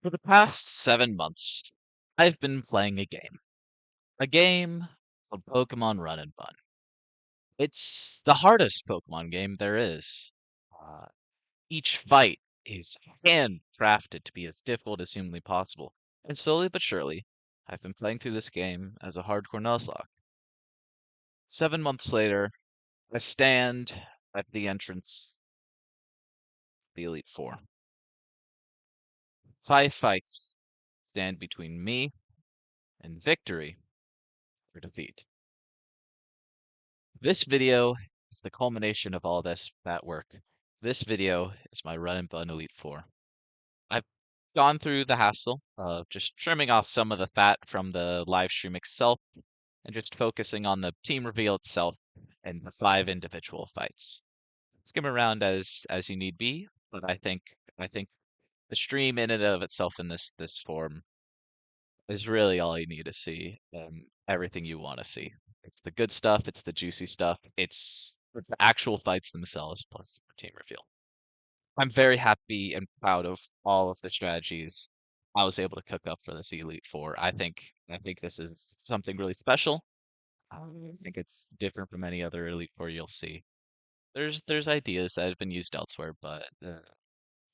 For the past 7 months, I've been playing a game. A game called Pokemon Run and Bun. It's the hardest Pokemon game there is. Uh, each fight is handcrafted to be as difficult as humanly possible. And slowly but surely, I've been playing through this game as a hardcore Nuzlocke. 7 months later, I stand at the entrance of the Elite Four. 5 fights stand between me and victory or defeat. This video is the culmination of all that work. This video is my Run and Bun Elite Four. I've gone through the hassle of just trimming off some of the fat from the live stream itself and just focusing on the team reveal itself and the 5 individual fights. Skim around as you need be, but I think the stream in and of itself in this form is really all you need to see and everything you want to see. It's the good stuff, it's the juicy stuff, it's the actual fights themselves plus the team reveal. I'm very happy and proud of all of the strategies I was able to cook up for this Elite Four. I think this is something really special. I think it's different from any other Elite Four you'll see. There's ideas that have been used elsewhere, but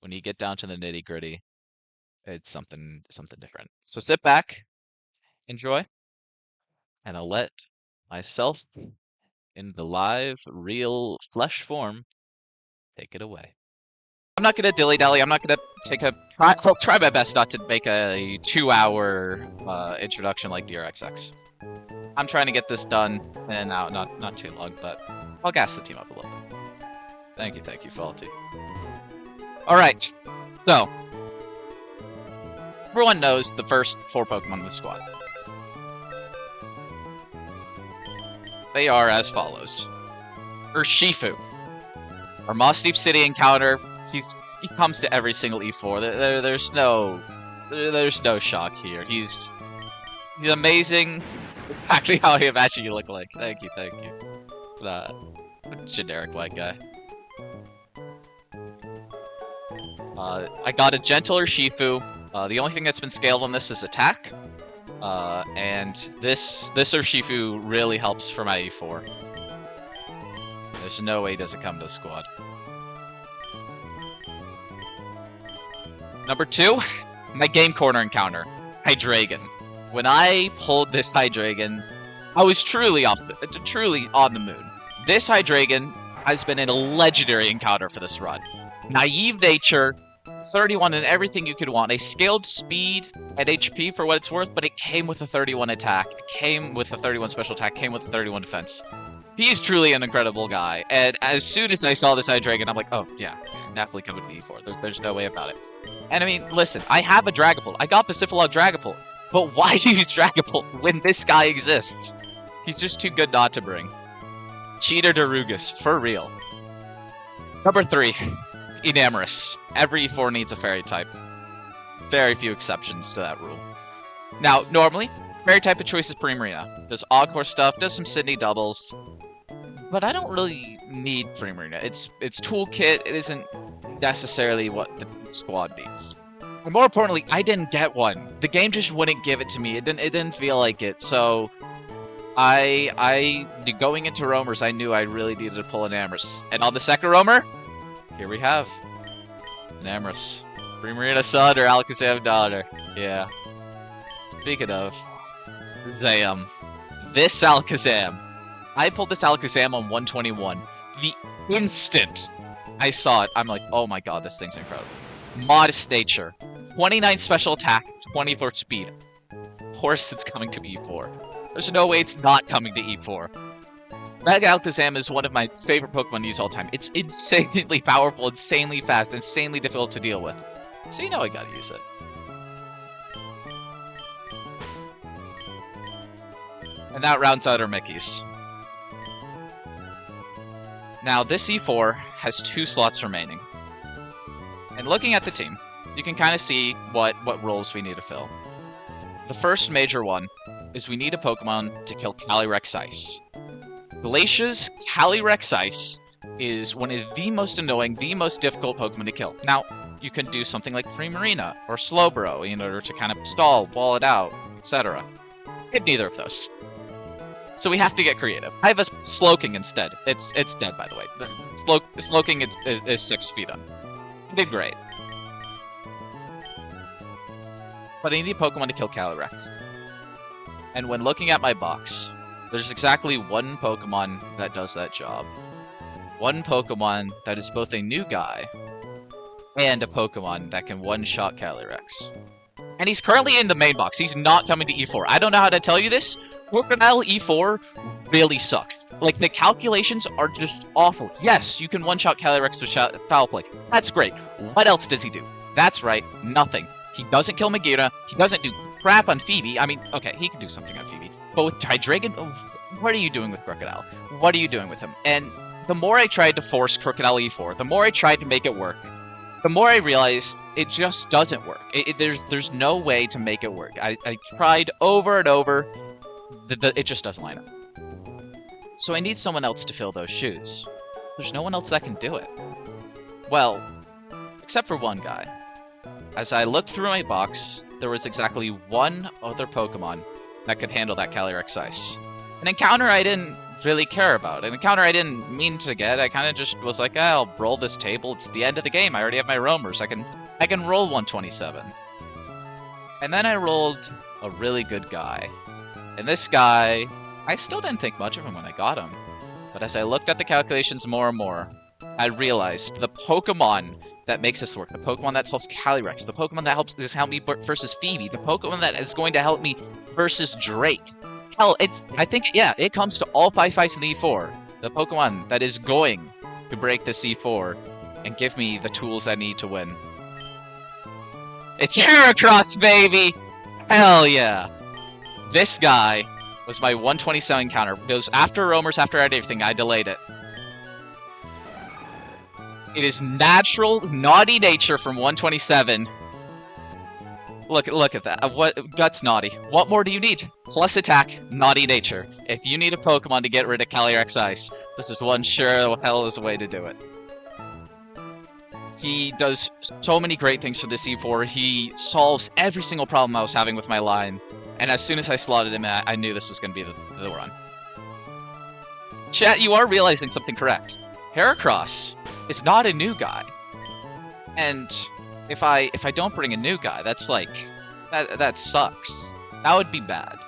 when you get down to the nitty gritty, it's something different. So sit back, enjoy, and I'll let myself in the live, real flesh form take it away. I'm not gonna dilly-dally. I'm not gonna take a I'll try my best not to make a 2-hour introduction like DRXX. I'm trying to get this done and out, not too long, but I'll gas the team up a little bit. Thank you, Faulty. Alright, so everyone knows the first 4 Pokemon in the squad. They are as follows. Urshifu. Our Moss Deep City encounter, he comes to every single E4. There's no shock here. He's amazing. Exactly how I imagine you look like. Thank you. Generic white guy. I got a gentle Urshifu. The only thing that's been scaled on this is attack. And this Urshifu really helps for my E4. There's no way he doesn't come to the squad. Number 2, my game corner encounter, Hydreigon. When I pulled this Hydreigon, I was truly on the moon. This Hydreigon has been a legendary encounter for this run. Naive nature, 31 in everything you could want. A scaled speed and HP for what it's worth, but it came with a 31 attack. It came with a 31 special attack, came with a 31 defense. He is truly an incredible guy. And as soon as I saw this Hydreigon, I'm like, oh yeah, definitely coming to E4. There's no way about it. And I mean, listen, I have a Dragapult. I got Pacifilog Dragapult. But why use Dragapult when this guy exists? He's just too good not to bring. Cheater Darugus, for real. Number 3, Enamorous. Every E4 needs a fairy type. Very few exceptions to that rule. Now, normally, fairy type of choice is Primarina. Does Encore stuff, does some Sidney Doubles. But I don't really need Primarina. Its toolkit, it isn't necessarily what the squad needs. And more importantly, I didn't get one. The game just wouldn't give it to me. It didn't feel like it. So going into Roamers, I knew I really needed to pull an Enamorous. And on the second Roamer, here we have Enamorous. Primarina son or Alakazam daughter. Yeah. Speaking of Zam, this Alakazam. I pulled this Alakazam on 121. The instant I saw it, I'm like, oh my god, this thing's incredible. Modest nature. 29 special attack, 24 speed. Of course it's coming to E4. There's no way it's not coming to E4. Mega Alakazam is one of my favorite Pokemon to use all the time. It's insanely powerful, insanely fast, insanely difficult to deal with. So you know I gotta use it. And that rounds out our Mickeys. Now this E4 has 2 slots remaining. And looking at the team, you can kind of see what roles we need to fill. The first major one is we need a Pokemon to kill Calyrex Ice. Glacia's Calyrex Ice is one of the most annoying, the most difficult Pokemon to kill. Now, you can do something like Free Marina or Slowbro in order to kind of stall, wall it out, etc. I have neither of those. So we have to get creative. I have a Slowking instead. It's dead, by the way. The Slowking is 6 feet up. I did great. But I need Pokemon to kill Calyrex. And when looking at my box, there's exactly one Pokemon that does that job. One Pokemon that is both a new guy and a Pokemon that can one-shot Calyrex. And he's currently in the main box. He's not coming to E4. I don't know how to tell you this. Crocodile E4 really sucks. Like, the calculations are just awful. Yes, you can one-shot Calyrex with Foul Play. That's great. What else does he do? That's right, nothing. He doesn't kill Megaera. He doesn't do crap on Phoebe. I mean, okay, he can do something on Phoebe. But with Hydreigon, what are you doing with Crocodile? What are you doing with him? And the more I tried to force Crocodile E4, the more I tried to make it work, the more I realized it just doesn't work. There's no way to make it work. I tried over and over. It just doesn't line up. So I need someone else to fill those shoes. There's no one else that can do it. Well, except for one guy. As I looked through my box, there was exactly one other Pokemon that could handle that Calyrex Ice. An encounter I didn't really care about. An encounter I didn't mean to get. I kind of just was like, I'll roll this table. It's the end of the game. I already have my roamers. I can roll 127. And then I rolled a really good guy. And this guy, I still didn't think much of him when I got him. But as I looked at the calculations more and more, I realized the Pokemon that makes this work, the Pokemon that helps Calyrex, the Pokemon that help me versus Phoebe, the Pokemon that is going to help me versus Drake. Hell, it comes to all 5 fights in the E4. The Pokemon that is going to break this E4 and give me the tools I need to win. It's Heracross, baby! Hell yeah! This guy was my 127 counter. Because after roamers, after I had everything, I delayed it. It is natural, naughty nature from 127. Look at that. That's naughty. What more do you need? Plus attack, naughty nature. If you need a Pokemon to get rid of Calyrex Ice, this is one sure hell is a way to do it. He does so many great things for this E4. He solves every single problem I was having with my line. And as soon as I slotted him in, I knew this was going to be the run. Chat, you are realizing something correct. Heracross is not a new guy. And if I don't bring a new guy, that's like that sucks. That would be bad.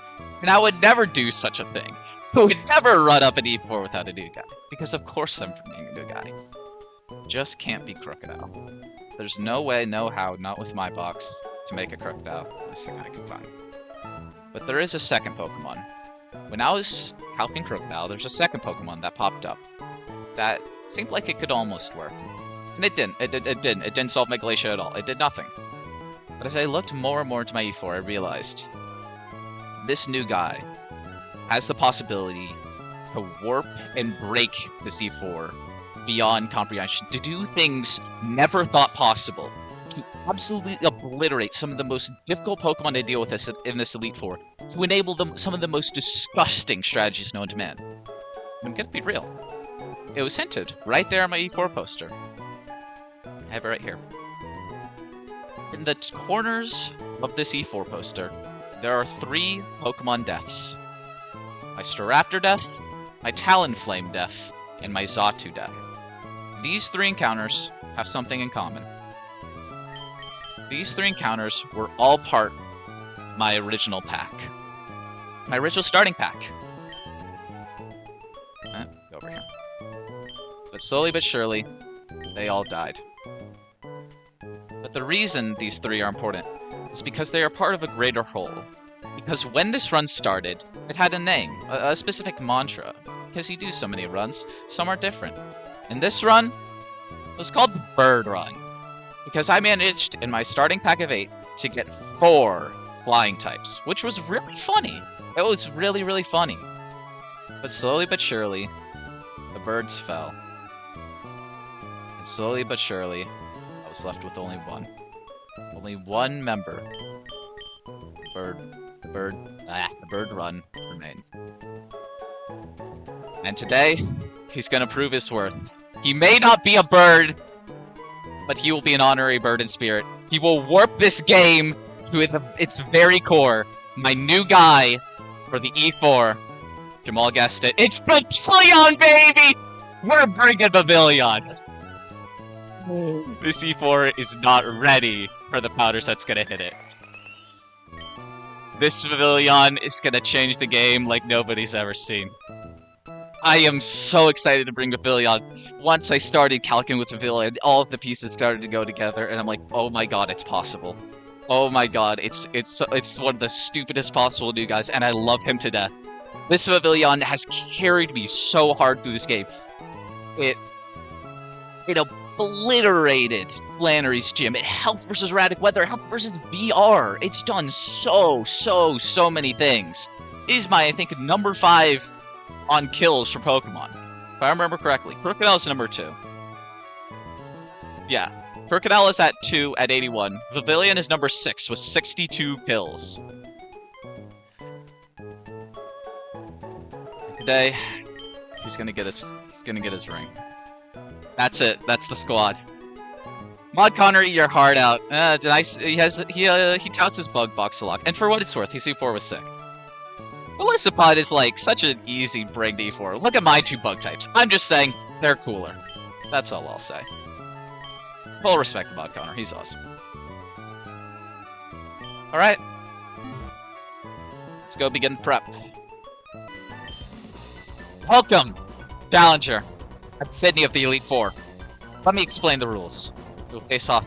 And I would never do such a thing. I would never run up an E4 without a new guy. Because of course I'm bringing a new guy. Just can't be Crocodile. There's no way, no how, not with my box, to make a Crocodile. This thing I can find. But there is a second Pokemon. When I was helping Crocodile, there's a second Pokemon that popped up. That seemed like it could almost work. And it didn't. It didn't. It didn't solve my Glacia at all. It did nothing. But as I looked more and more into my E4, I realized this new guy has the possibility to warp and break this E4 beyond comprehension, to do things never thought possible, to absolutely obliterate some of the most difficult Pokemon to deal with in this Elite Four, to enable them some of the most disgusting strategies known to man. I'm gonna be real. It was hinted right there on my E4 poster. I have it right here. In the corners of this E4 poster, there are 3 Pokemon deaths. My Staraptor death, my Talonflame death, and my Xatu death. These 3 encounters have something in common. These 3 encounters were all part of my original pack. My original starting pack. Go over here. But slowly but surely, they all died. But the reason these 3 are important is because they are part of a greater whole. Because when this run started, it had a name, a specific mantra. Because you do so many runs, some are different. And this run was called the Bird Run. Because I managed, in my starting pack of 8, to get 4 flying types. Which was really funny. It was really, really funny. But slowly but surely, the birds fell. And slowly but surely, I was left with only one. Only one member. The Bird Run remained. And today, he's gonna prove his worth. He may not be a bird, but he will be an honorary bird in spirit. He will warp this game to its very core. My new guy for the E4. Jamal guessed it. It's Pavilion, baby! We're bringing Pavilion. This E4 is not ready for the powder set's gonna hit it. This Pavilion is gonna change the game like nobody's ever seen. I am so excited to bring Pavilion. Once I started calcing with Pavilion, all of the pieces started to go together, and I'm like, oh my god, it's possible. Oh my god, it's one of the stupidest possible new guys, and I love him to death. This Pavilion has carried me so hard through this game. It obliterated Flannery's gym. It helped versus Erratic Weather. It helped versus VR. It's done so many things. It is my, I think, number 5 on kills for Pokemon. If I remember correctly. Crocodile is number 2. Yeah. Crocodile is at 2 at 81. Pavilion is number 6 with 62 kills. Today, he's gonna get his ring. That's it. That's the squad. Mod Connor, eat your heart out. Nice. He touts his bug box a lot, and for what it's worth, his E4 was sick. Elisipod is like such an easy bring to E4. Look at my 2 bug types. I'm just saying they're cooler. That's all I'll say. Full respect to Mod Connor. He's awesome. All right. Let's go begin prep. Welcome, Challenger. I'm Sidney of the Elite Four. Let me explain the rules. We'll face off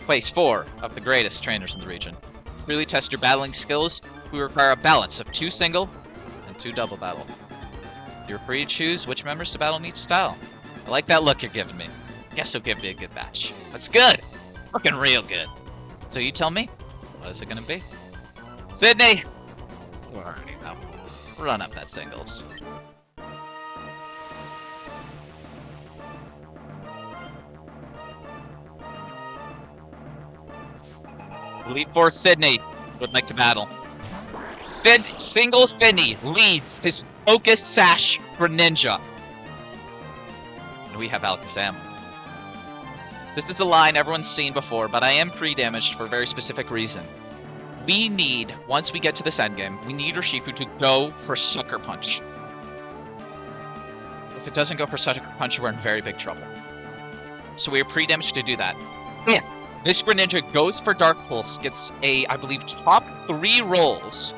place 4 of the greatest trainers in the region. To really test your battling skills, we require a balance of 2 single and 2 double battle. You're free to choose which members to battle in each style. I like that look you're giving me. Guess you'll give me a good match. That's good. Looking real good. So you tell me, what is it gonna be? Sidney! You already know. Run up that singles. Elite Four Sidney would like to battle. Single Sidney leads his focused sash for Ninja. And we have Alakazam. This is a line everyone's seen before, but I am pre-damaged for a very specific reason. We need, once we get to this endgame, we need Urshifu to go for Sucker Punch. If it doesn't go for Sucker Punch, we're in very big trouble. So we are pre-damaged to do that. Yeah. This Greninja goes for Dark Pulse, gets a, I believe, top 3 rolls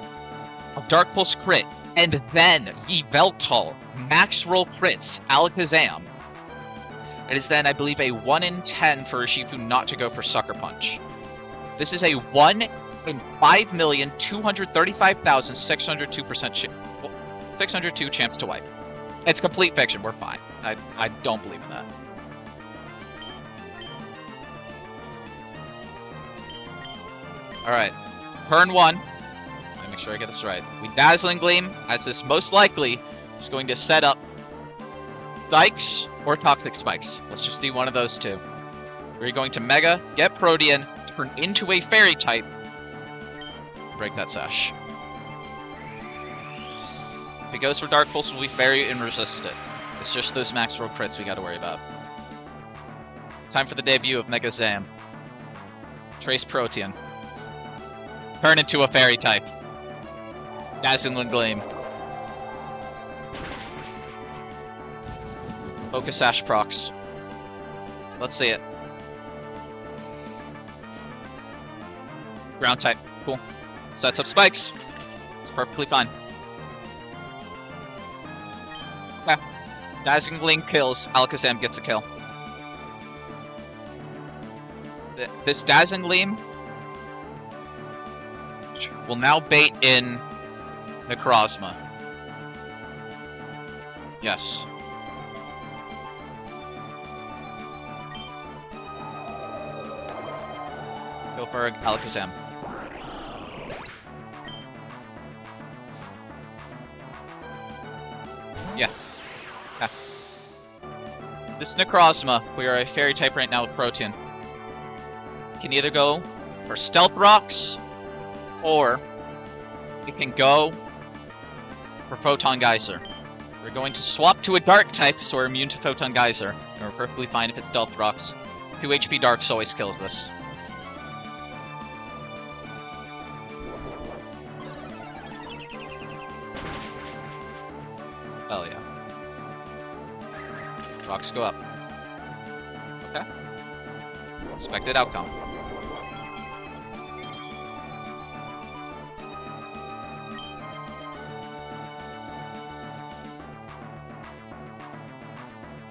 of Dark Pulse crit, and then Yveltal max roll crits Alakazam. It is then, I believe, a 1 in 10 for Urshifu not to go for Sucker Punch. This is a 1 in 5,235,602 chance to wipe. It's complete fiction. We're fine. I don't believe in that. Alright, turn 1. Let me make sure I get this right. We Dazzling Gleam, as this most likely is going to set up Spikes or Toxic Spikes. Let's just do one of those 2. We're going to Mega, get Protean, turn into a Fairy type, break that sash. If it goes for Dark Pulse, we'll be Fairy and resist it. It's just those max roll crits we gotta worry about. Time for the debut of Mega Zam. Trace Protean. Turn into a Fairy type. Dazzling Gleam. Focus Sash procs. Let's see it. Ground type. Cool. Sets up spikes. It's perfectly fine. Okay. Dazzling Gleam kills. Alakazam gets a kill. This Dazzling Gleam will now bait in Necrozma. Yes. Go for Alakazam. Yeah. Okay. This Necrozma, we are a Fairy type right now with Protean. Can either go for Stealth Rocks, or it can go for Photon Geyser. We're going to swap to a Dark type, so we're immune to Photon Geyser. And we're perfectly fine if it's Stealth Rocks. 2 HP Darks always kills this. Hell yeah. Rocks go up. Okay. Expected outcome.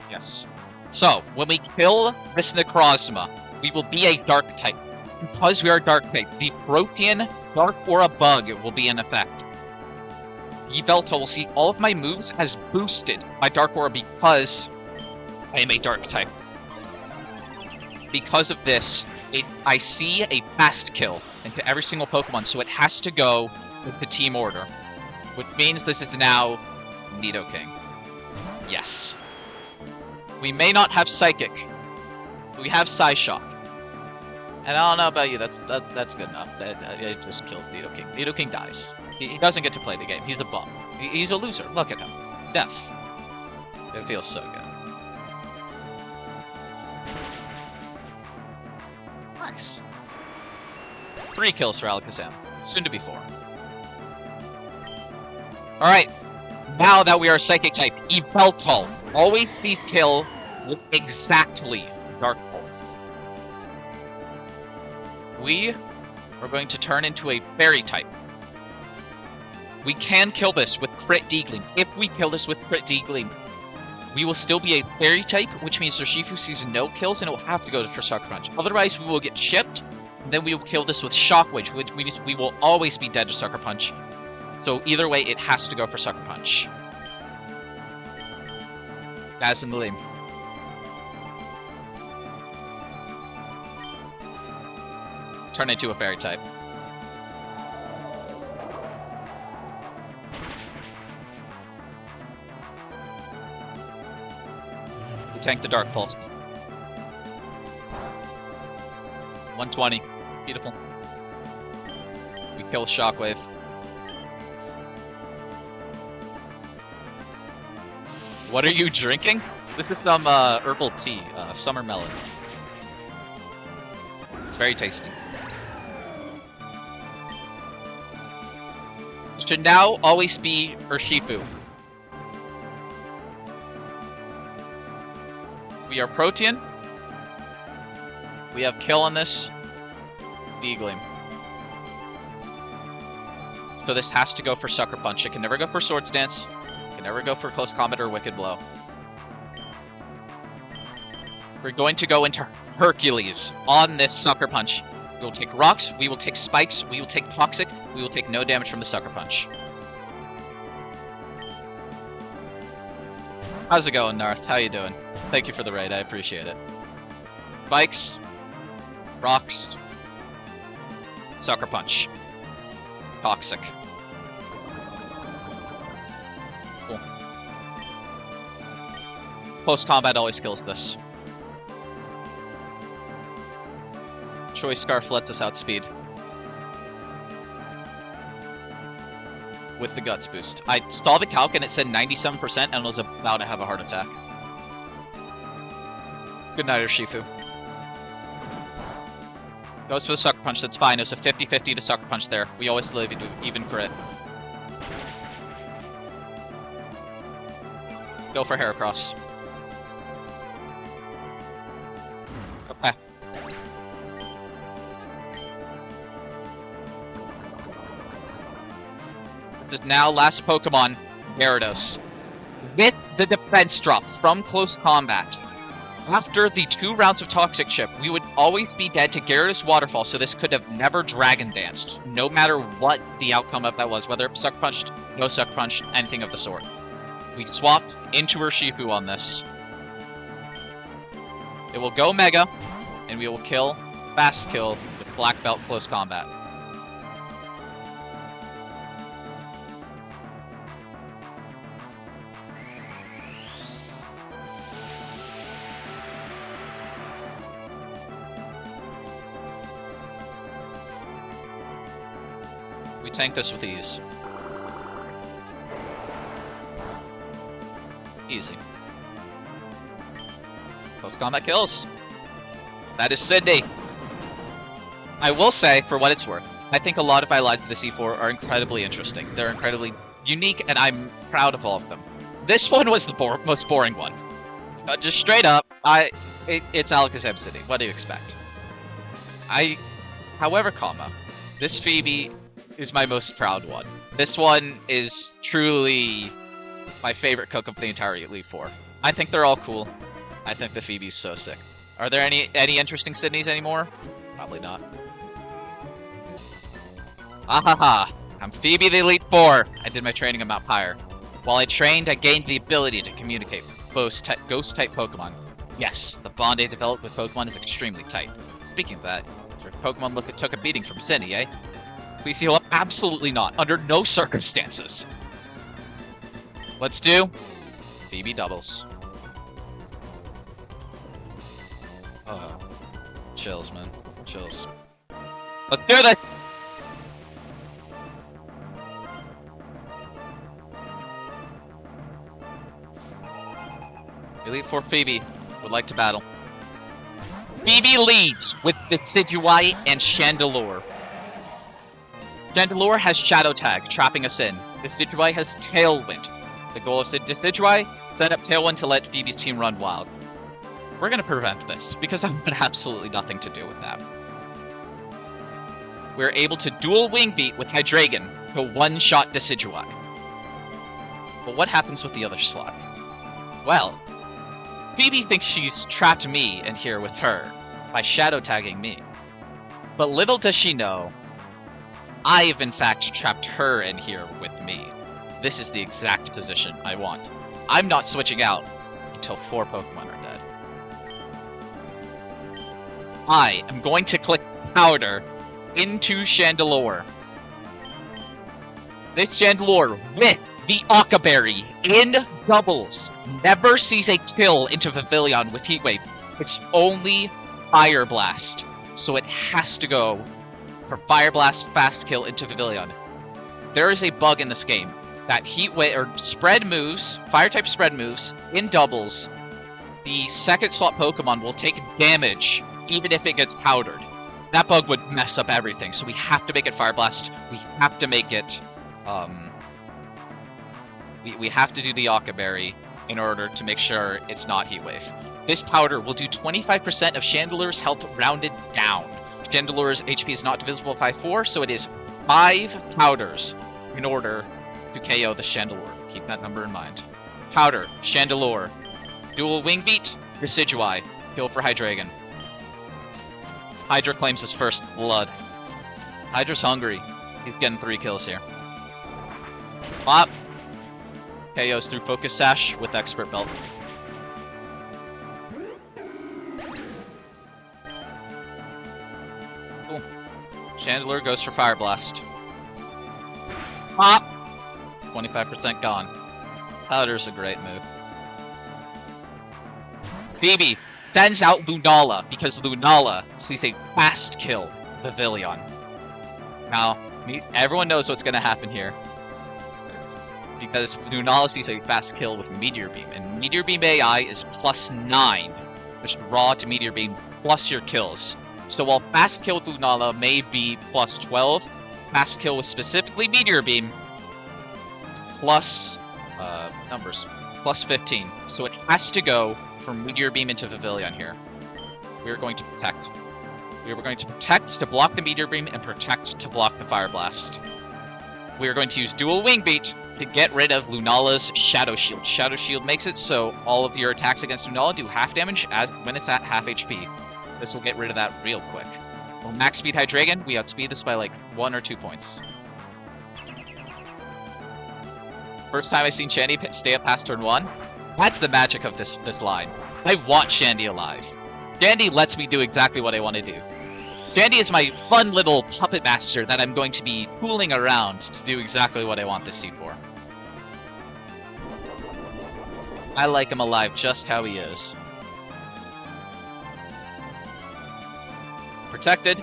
Yes. So, when we kill this Necrozma, we will be a Dark type. Because we are Dark type, the Protean Dark Aura Bug will be in effect. Yveltal will see all of my moves as boosted by Dark Aura because I am a Dark type. Because of this, I see a fast kill into every single Pokemon, so it has to go with the team order. Which means this is now Nidoking. Yes. We may not have Psychic. We have Psyshock. And I don't know about you, that's good enough. It just kills Nidoking. Nidoking dies. He doesn't get to play the game. He's a bum. He's a loser. Look at him. Death. It feels so good. Nice. 3 kills for Alakazam. Soon to be 4. Alright. Now that we are Psychic type, Yveltal always sees kill with exactly Dark Pulse. We are going to turn into a Fairy type. We can kill this with Crit Deagling. If we kill this with Crit Deagling, we will still be a Fairy type, which means Urshifu sees no kills and it will have to go for Sucker Punch. Otherwise, we will get chipped, and then we will kill this with Shockwave, which means we will always be dead to Sucker Punch. So either way, it has to go for Sucker Punch. Guys in the lane. Turn into a Fairy type. We tank the Dark Pulse. 120. Beautiful. We kill Shockwave. What are you drinking? This is some herbal tea, summer melon. It's very tasty. Should now always be Urshifu. We are Protean. We have kill on this. Beagling. So this has to go for Sucker Punch. It can never go for Swords Dance. It can never go for Close Combat or Wicked Blow. We're going to go into Hercules on this Sucker Punch. We will take rocks, we will take spikes, we will take toxic, we will take no damage from the Sucker Punch. How's it going, Narth? How you doing? Thank you for the raid, I appreciate it. Spikes, rocks, Sucker Punch, toxic. Cool. Close combat always kills this. Choice Scarf let us outspeed. With the Guts boost. I saw the calc and it said 97% and was about to have a heart attack. Good night, Urshifu. Goes for the Sucker Punch, that's fine. It was a 50-50 to Sucker Punch there. We always live even crit. Go for Heracross. Okay. Now, last Pokemon, Gyarados. With the defense drop from Close Combat, after the 2 rounds of Toxic Chip, we would always be dead to Gyarados Waterfall, so this could have never Dragon Danced, no matter what the outcome of that was, whether it Sucker Punched, no Sucker Punched, anything of the sort. We swap into Urshifu on this. It will go Mega, and we will kill, Fast Kill, with Black Belt Close Combat. We tank this with ease. Easy. Close combat kills. That is Sidney. I will say, for what it's worth, I think a lot of my lines of the C4 are incredibly interesting. They're incredibly unique, and I'm proud of all of them. This one was the most boring one. Just straight up, it's Alakazam City. What do you expect? However, this Phoebe is my most proud one. This one is truly my favorite cook of the entire Elite Four. I think they're all cool. I think the Phoebe's so sick. Are there any interesting Sydneys anymore? Probably not. Ahaha! I'm Phoebe the Elite Four! I did my training on Mount Pyre. While I trained, I gained the ability to communicate with ghost-type Pokemon. Yes, the bond I developed with Pokemon is extremely tight. Speaking of that, your Pokemon took a beating from Sidney, eh? Please heal up? Absolutely not. Under no circumstances. Let's do Phoebe Doubles. Oh, chills, man. Chills. Let's do this! Elite Four Phoebe would like to battle. Phoebe leads with Decidueye and Chandelure. Chandelure has Shadow Tag, trapping us in. Decidueye has Tailwind. The goal is to Decidueye, set up Tailwind to let Phoebe's team run wild. We're going to prevent this, because I've got absolutely nothing to do with that. We're able to dual Wing Beat with Hydreigon to one-shot Decidueye. But what happens with the other slot? Well, Phoebe thinks she's trapped me in here with her by shadow tagging me. But little does she know, I've in fact trapped her in here with me. This is the exact position I want. I'm not switching out until 4 Pokemon are dead. I am going to click Powder into Chandelure. This Chandelure with the Occa Berry in doubles never sees a kill into Pavilion with Heat Wave. It's only Fire Blast, so it has to go for Fire Blast fast kill into Pavilion. There is a bug in this game that Heat Wave or spread moves, Fire type spread moves in doubles. The second slot Pokemon will take damage even if it gets powdered. That bug would mess up everything, so we have to make it Fire Blast. We have to make it we have to do the Occa Berry in order to make sure it's not Heat Wave. This powder will do 25% of Chandelure's health rounded down. Chandelure's HP is not divisible by 4, so it is 5 powders in order to KO the Chandelure. Keep that number in mind. Powder, Chandelure, dual Wing Beat, Decidueye, kill for Hydreigon. Hydra claims his first blood. Hydra's hungry. He's getting 3 kills here. Pop. KOs through Focus Sash with Expert Belt. Cool. Chandelure goes for Fire Blast. Pop! 25% gone. Powder's a great move. Phoebe sends out Lunala because Lunala sees a fast kill Pavilion. Now, everyone knows what's going to happen here. Because Lunala sees a fast kill with Meteor Beam, and Meteor Beam AI is +9, just raw to Meteor Beam plus your kills. So while fast kill with Lunala may be +12, fast kill with specifically Meteor Beam plus numbers +15. So it has to go from Meteor Beam into Pavilion here. We are going to protect. We are going to protect to block the Meteor Beam and protect to block the Fire Blast. We are going to use dual Wing Beat to get rid of Lunala's Shadow Shield. Shadow Shield makes it so all of your attacks against Lunala do half damage when it's at half HP. This will get rid of that real quick. Well, max speed Hydreigon, we outspeed this by like 1 or 2 points. First time I've seen Shandy stay up past turn 1. That's the magic of this line. I want Shandy alive. Shandy lets me do exactly what I want to do. Shandy is my fun little puppet master that I'm going to be fooling around to do exactly what I want this C4. I like him alive just how he is. Protected.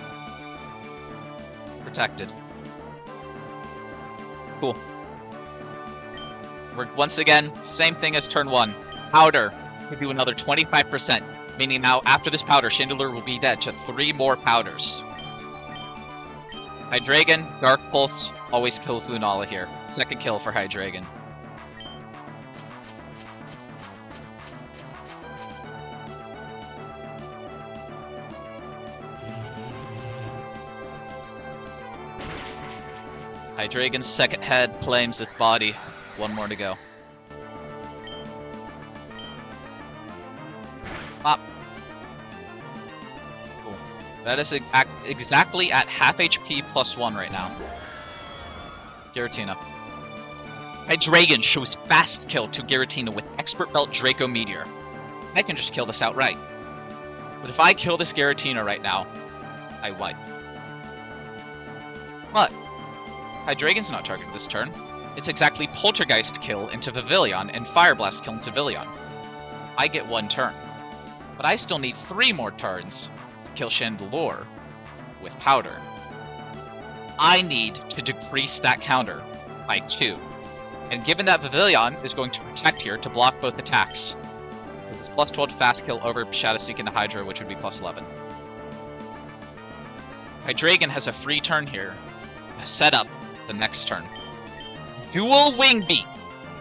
Protected. Cool. We're once again, same thing as turn 1. Powder to do another 25%. Meaning now, after this powder, Chandelure will be dead to 3 more powders. Hydreigon, Dark Pulse, always kills Lunala here. Second kill for Hydreigon. Hydreigon's second head claims its body. 1 more to go. Pop. Cool. That is exactly at half HP plus 1 right now. Giratina. Hydreigon shows fast kill to Giratina with Expert Belt Draco Meteor. I can just kill this outright. But if I kill this Giratina right now, I wipe. But Hydreigon's not targeted this turn. It's exactly Poltergeist kill into Pavilion and Fire Blast kill into Pavilion. I get 1 turn. But I still need 3 more turns to kill Chandelure with Powder. I need to decrease that counter by 2. And given that Pavilion is going to protect here to block both attacks, it's plus 12 to fast kill over Shadow Sneak into Hydra, which would be plus 11. Hydreigon has a free turn here to set up the next turn. Dual Wing Beat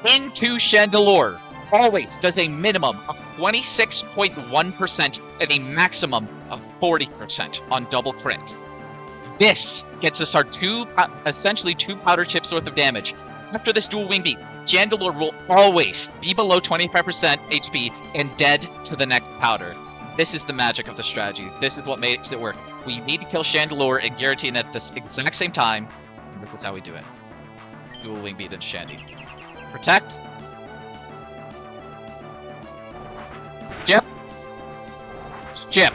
into Chandelure always does a minimum of 26.1% and a maximum of 40% on double crit. This gets us our essentially 2 powder chips worth of damage. After this dual wing beat, Chandelure will always be below 25% HP and dead to the next powder. This is the magic of the strategy. This is what makes it work. We need to kill Chandelure and Giratina at this exact same time. And this is how we do it. Dual wing beat into Shandy. Protect. Skip. Skip.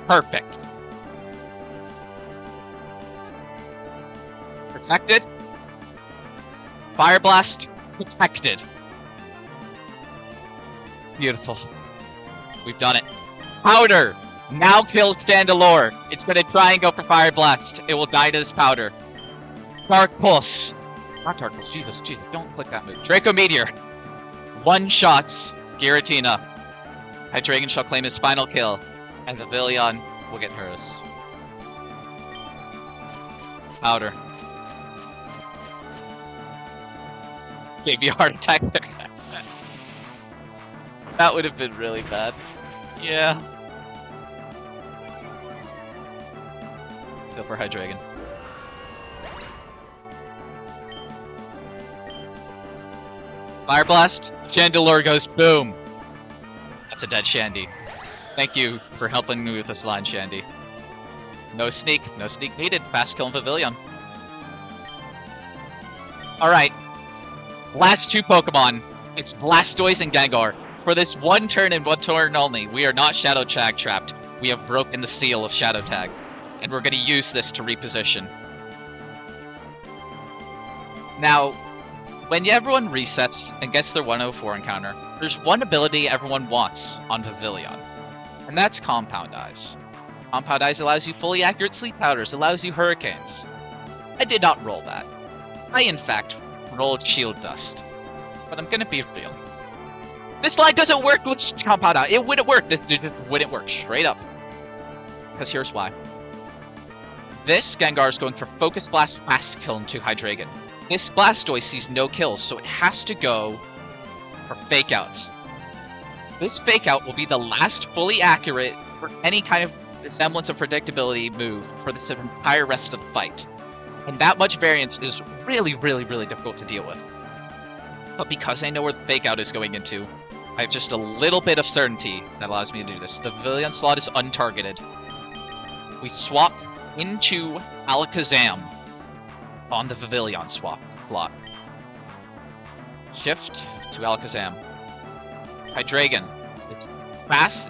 Perfect. Protected. Fire Blast. Protected. Beautiful. We've done it. Powder now kills Chandelure. It's going to try and go for Fire Blast. It will die to this powder. Dark Pulse. Not Dark Pulse. Jesus. Don't click that move. Draco Meteor. One-shots Giratina. Hydreigon shall claim his final kill. And Pavilion will get hers. Powder. Gave me a heart attack there. That would have been really bad. Yeah. Go for Hydreigon. Fire Blast. Chandelure goes boom. That's a dead Shandy. Thank you for helping me with this line, Shandy. No sneak. No sneak needed. Fast kill in Pavilion. Alright. Last 2 Pokemon. It's Blastoise and Gengar. For this 1 turn and 1 turn only, we are not Shadow Tag trapped. We have broken the seal of Shadow Tag. And we're going to use this to reposition. Now, when everyone resets and gets their 104 encounter, there's one ability everyone wants on Pavilion. And that's Compound Eyes. Compound Eyes allows you fully accurate sleep powders, allows you hurricanes. I did not roll that. I, in fact, rolled Shield Dust. But I'm gonna be real. This line doesn't work with Compound Eye. It wouldn't work. This just wouldn't work. Straight up. Because here's why. This Gengar is going for Focus Blast Fast Kill into Hydreigon. This Blastoise sees no kills, so it has to go for Fake Outs. This Fake Out will be the last fully accurate for any kind of semblance of predictability move for the entire rest of the fight. And that much variance is really, really, really difficult to deal with. But because I know where the Fake Out is going into, I have just a little bit of certainty that allows me to do this. The Pavilion slot is untargeted. We swap into Alakazam on the Pavilion slot. Shift to Alakazam. Hydreigon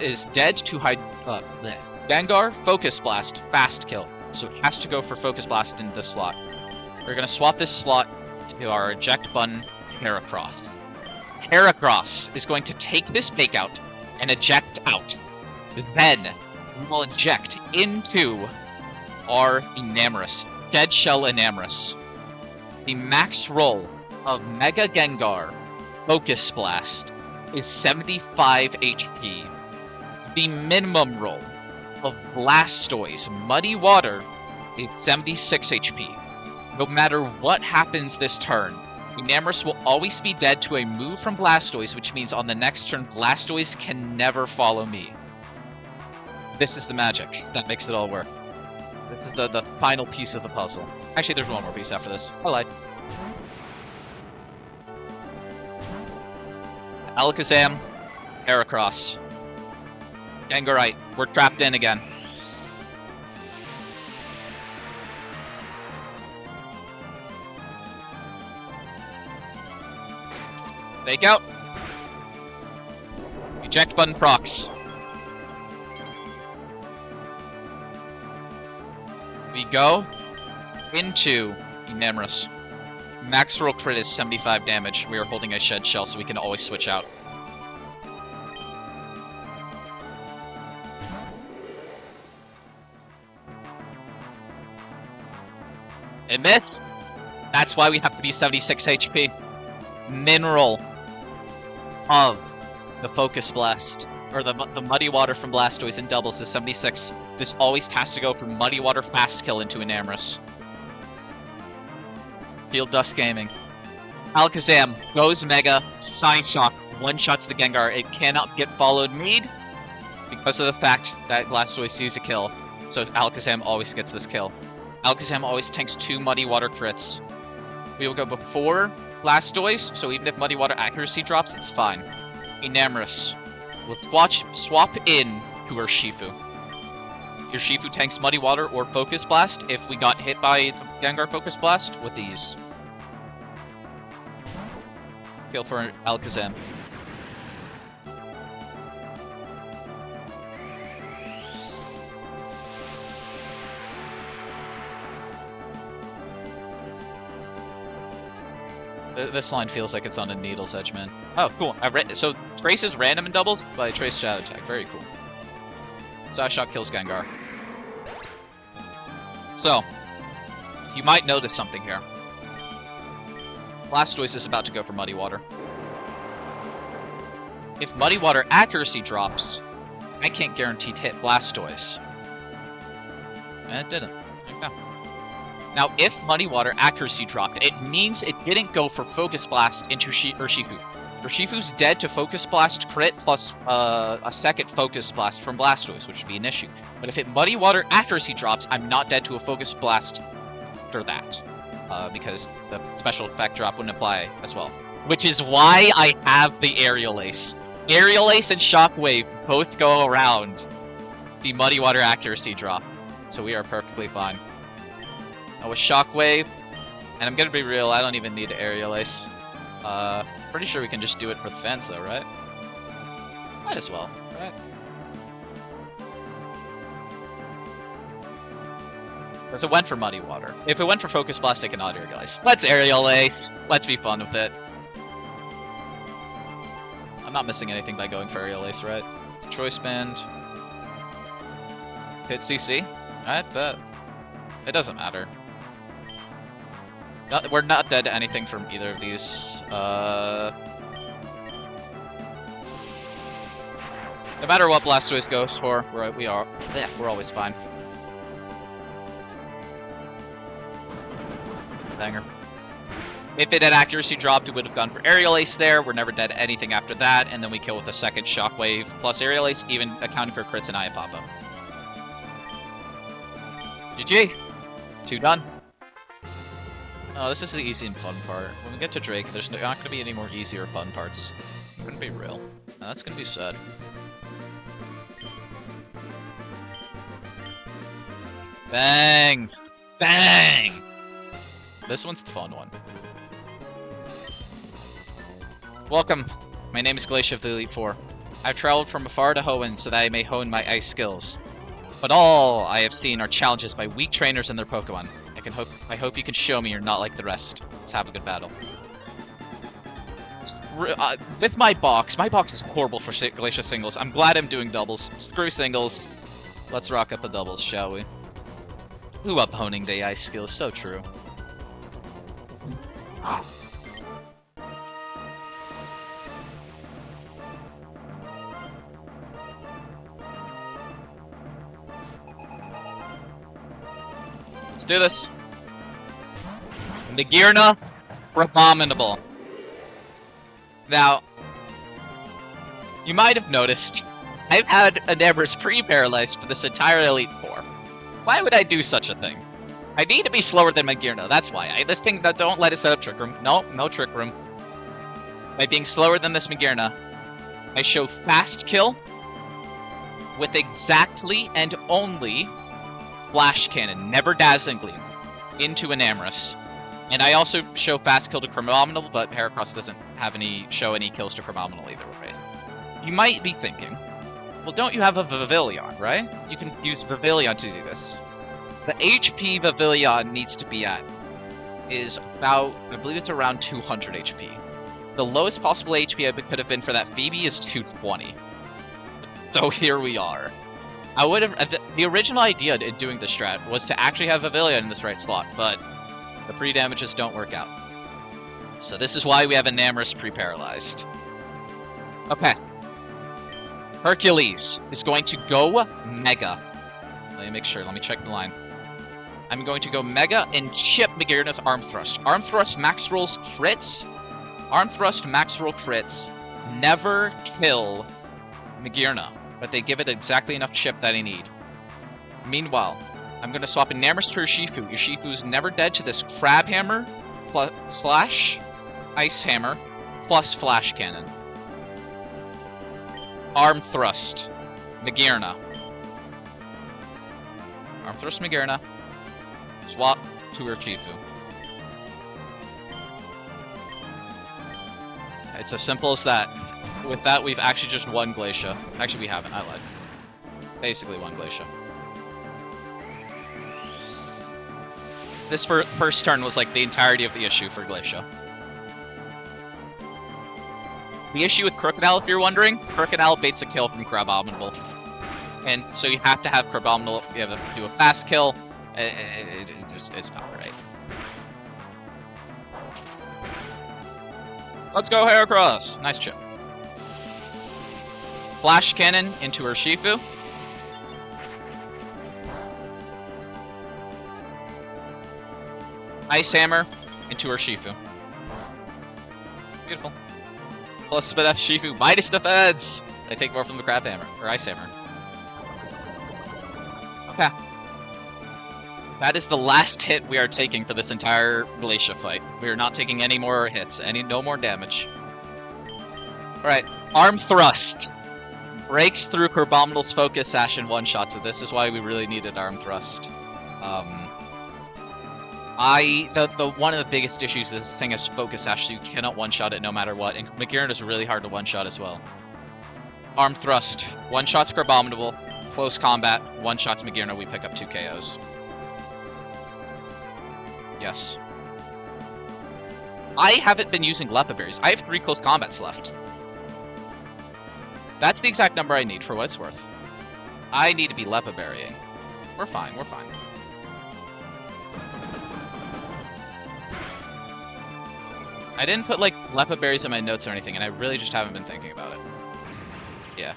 is dead to Gengar, Focus Blast, Fast Kill. So it has to go for Focus Blast in this slot. We're going to swap this slot into our Eject Button Heracross. Heracross is going to take this Fake Out and eject out. Then we will eject into our Enamorous, Dead Shell Enamorous. The max roll of Mega Gengar Focus Blast is 75 HP The minimum roll of Blastoise Muddy Water is 76 HP. No matter what happens this turn, Enamorus will always be dead to a move from Blastoise, which means on the next turn, Blastoise can never follow me. This is the magic that makes it all work. This is the final piece of the puzzle. Actually, there's one more piece after this. I lied. Alakazam, Heracross. Gengarite, we're trapped in again. Fake out. Eject button procs. We go into Enamorus. Max roll crit is 75 damage. We are holding a shed shell, so we can always switch out. And miss. That's why we have to be 76 HP. Mineral of the Focus Blast, or the Muddy Water from Blastoise and Doubles is 76. This always has to go from Muddy Water Fast Kill into Enamorus. Field Dust Gaming. Alakazam goes Mega, Side Shock, one-shots the Gengar. It cannot get followed Mead because of the fact that Blastoise sees a kill. So Alakazam always gets this kill. Alakazam always tanks 2 Muddy Water crits. We will go before Blastoise, so even if Muddy Water accuracy drops, it's fine. Enamorus will swap in to her Shifu. Your Shifu tanks Muddy Water or Focus Blast if we got hit by Gengar Focus Blast with ease. Kill for Alakazam. This line feels like it's on a needle's edge, man. Oh, cool. So Trace is random in doubles, but I Trace Shadow Attack. Very cool. Side Shock kills Gengar. So, you might notice something here. Blastoise is about to go for Muddy Water. If Muddy Water accuracy drops, I can't guarantee to hit Blastoise. And it didn't. Okay. Now, if Muddy Water accuracy dropped, it means it didn't go for Focus Blast into Shifu. Urshifu's dead to Focus Blast crit plus a second Focus Blast from Blastoise, which would be an issue. But if it Muddy Water accuracy drops, I'm not dead to a Focus Blast after that. Because the special effect drop wouldn't apply as well. Which is why I have the Aerial Ace. Aerial Ace and Shockwave both go around the Muddy Water accuracy drop. So we are perfectly fine. Now with Shockwave, and I'm gonna be real, I don't even need Aerial Ace. Pretty sure we can just do it for the fence though, right? Might as well, right? Because it went for Muddy Water. If it went for Focus Blast, I cannot Aerial Ace. Let's Aerial Ace! Let's be fun with it. I'm not missing anything by going for Aerial Ace, right? Choice Band. Hit CC? I bet. It doesn't matter. We're not dead to anything from either of these. No matter what Blastoise goes for, we're always fine. Banger. If it had accuracy dropped, it would have gone for Aerial Ace there. We're never dead to anything after that, and then we kill with a second Shockwave plus Aerial Ace, even accounting for crits and Iapapa. GG! 2 done. Oh, this is the easy and fun part. When we get to Drake, there's not going to be any more easy or fun parts. It's going to be real. Now, that's going to be sad. Bang! Bang! This one's the fun one. Welcome. My name is Glacia of the Elite Four. I've traveled from afar to Hoenn so that I may hone my ice skills. But all I have seen are challenges by weak trainers and their Pokemon. I hope you can show me you're not like the rest. Let's have a good battle. With my box is horrible for Glacia Singles. I'm glad I'm doing doubles. Screw singles. Let's rock up the doubles, shall we? Ooh, up honing the ice skills, so true. Let's do this. Nagirna, abominable. Now, you might have noticed, I've had Endeavor's pre-paralyzed for this entire Elite Four. Why would I do such a thing? I need to be slower than Nagirna, that's why. This thing, don't let it set up Trick Room. No, no Trick Room. By being slower than this Nagirna, I show fast kill with exactly and only Flash Cannon, never Dazzling Gleam, into an Amorous. And I also show fast kill to Chromominal, but Heracross doesn't have show any kills to Chromominal either way. You might be thinking, well, don't you have a Vivillon, right? You can use Vivillon to do this. The HP Vivillon needs to be at is about, I believe it's around 200 HP. The lowest possible HP I could have been for that Phoebe is 220. So here we are. I would have, the original idea in doing the strat was to actually have Vivillon in this right slot, but the pre-damages don't work out. So this is why we have an Amorous pre-paralyzed. Okay. Hercules is going to go Mega. Let me make sure, let me check the line. I'm going to go Mega and chip Nagirna's Arm Thrust. Arm Thrust max rolls crits. Arm Thrust max roll crits never kill Nagirna, but they give it exactly enough chip that I need. Meanwhile, I'm going to swap in Namorous to Urshifu. Urshifu's never dead to this Crab Hammer slash Ice Hammer plus Flash Cannon. Arm Thrust, Nagirna. Arm Thrust, Nagirna. Swap to Urshifu. It's as simple as that. With that, we've actually just won Glacia. Actually, we haven't. I lied. Basically won Glacia. This first turn was like the entirety of the issue for Glacia. The issue with Crocodile, if you're wondering, Crocodile baits a kill from Crabominable. And so you have to have Crabominable, you have to do a fast kill. It's not right. Let's go Heracross! Nice chip. Flash Cannon into Urshifu. Ice Hammer into Urshifu. Beautiful. Plus Urshifu, Midas Defense! They take more from the Crab Hammer, or Ice Hammer. Okay. That is the last hit we are taking for this entire Glacia fight. We are not taking any more hits, no more damage. Alright, Arm Thrust. Breaks through Crabominal's Focus Sash and one-shots, so this is why we really needed Arm Thrust. One of the biggest issues with this thing is Focus Sash, so you cannot one-shot it no matter what, and Nagirna is really hard to one-shot as well. Arm Thrust. One-shots Crabominable. Close combat. One-shots Nagirna, we pick up 2 KOs. Yes. I haven't been using Lepa Berries. I have 3 close combats left. That's the exact number I need for what it's worth. I need to be Lepa Berrying. We're fine, we're fine. I didn't put like Lepa Berries in my notes or anything, and I really just haven't been thinking about it. Yeah.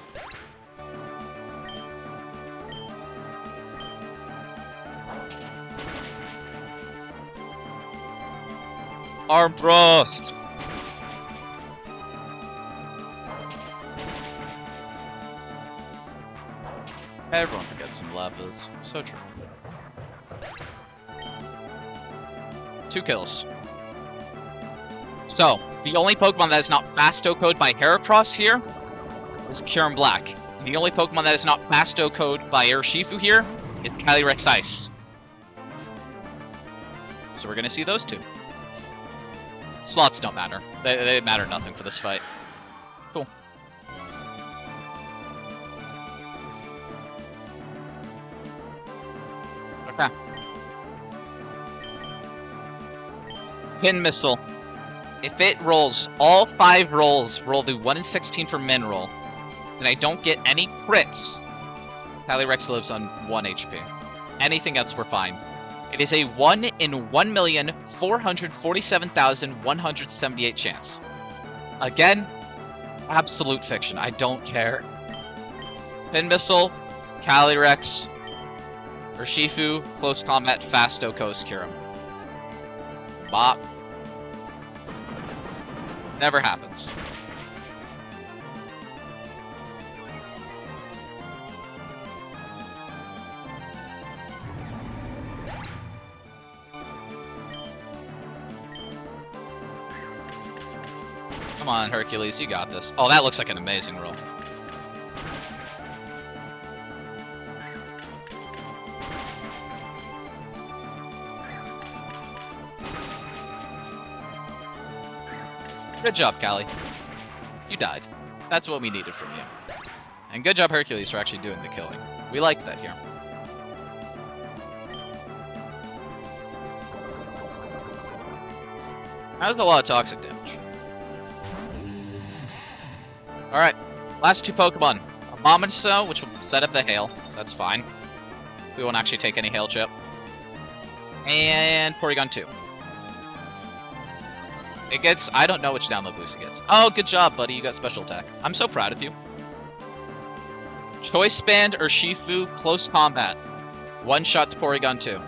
Arm Thrust! Everyone forgets some Lepas. So true. 2 kills. So, the only Pokemon that is not Fasto-Code by Heracross here is Kyurem Black. The only Pokemon that is not Fasto-Code by Urshifu here is Calyrex Ice. So we're gonna see those 2. Slots don't matter. They matter nothing for this fight. Cool. Okay. Pin Missile. If it rolls all 5 rolls, roll the 1 in 16 for Min roll, and I don't get any crits, Calyrex lives on 1 HP. Anything else, we're fine. It is a 1 in 1,447,178 chance. Again, absolute fiction. I don't care. Pin Missile, Calyrex, Urshifu, close combat, Fasto, Coast Kyurem. Bop. Never happens. Come on, Hercules, you got this. Oh, that looks like an amazing roll. Good job, Callie. You died. That's what we needed from you. And good job, Hercules, for actually doing the killing. We liked that here. That was a lot of toxic damage. Alright, last two Pokemon. Abomasnow, which will set up the Hail. That's fine. We won't actually take any Hail chip. And Porygon 2. It gets... I don't know which download boost it gets. Oh, good job, buddy. You got special attack. I'm so proud of you. Choice Band or Shifu, close combat. One shot to Porygon 2.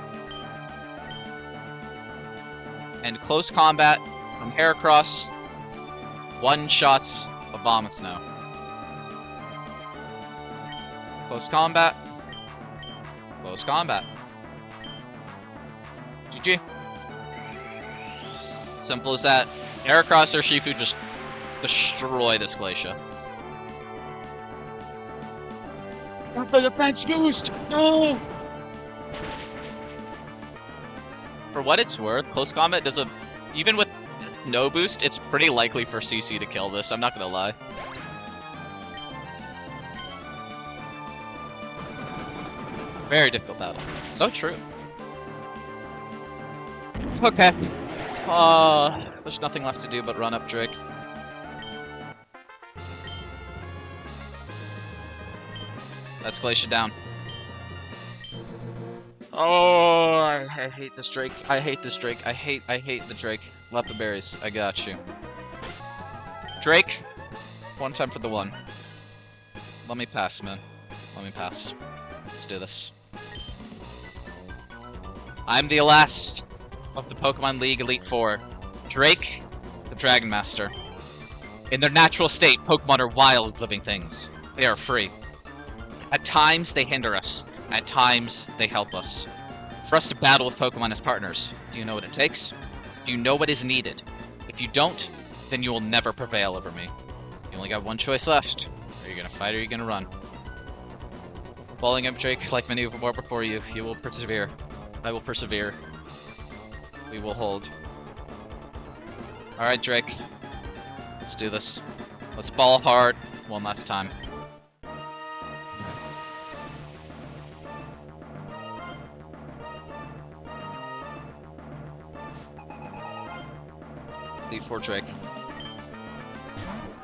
And close combat from Heracross. One shots of Abomasnow. Close combat. Close combat. GG. Simple as that. Heracross or Shifu just destroy this Glacia. Not the defense boost! No! For what it's worth, close combat does a... Even with no boost, it's pretty likely for CC to kill this, I'm not gonna lie. Very difficult battle. So true. Okay. There's nothing left to do but run up Drake. That's Glacia down. Oh, I hate this Drake. I hate this Drake. I hate the Drake. Left the berries. I got you. Drake, one time for the one. Let me pass, man. Let me pass. Let's do this. I'm the last of the Pokemon League Elite Four. Drake, the Dragon Master. In their natural state, Pokemon are wild living things. They are free. At times, they hinder us. At times, they help us. For us to battle with Pokemon as partners, do you know what it takes? Do you know what is needed? If you don't, then you will never prevail over me. You only got one choice left. Are you gonna fight or are you gonna run? Following up Drake, like many more before you, you will persevere. I will persevere. We will hold. Alright, Drake. Let's do this. Let's ball hard one last time. Elite Four Drake.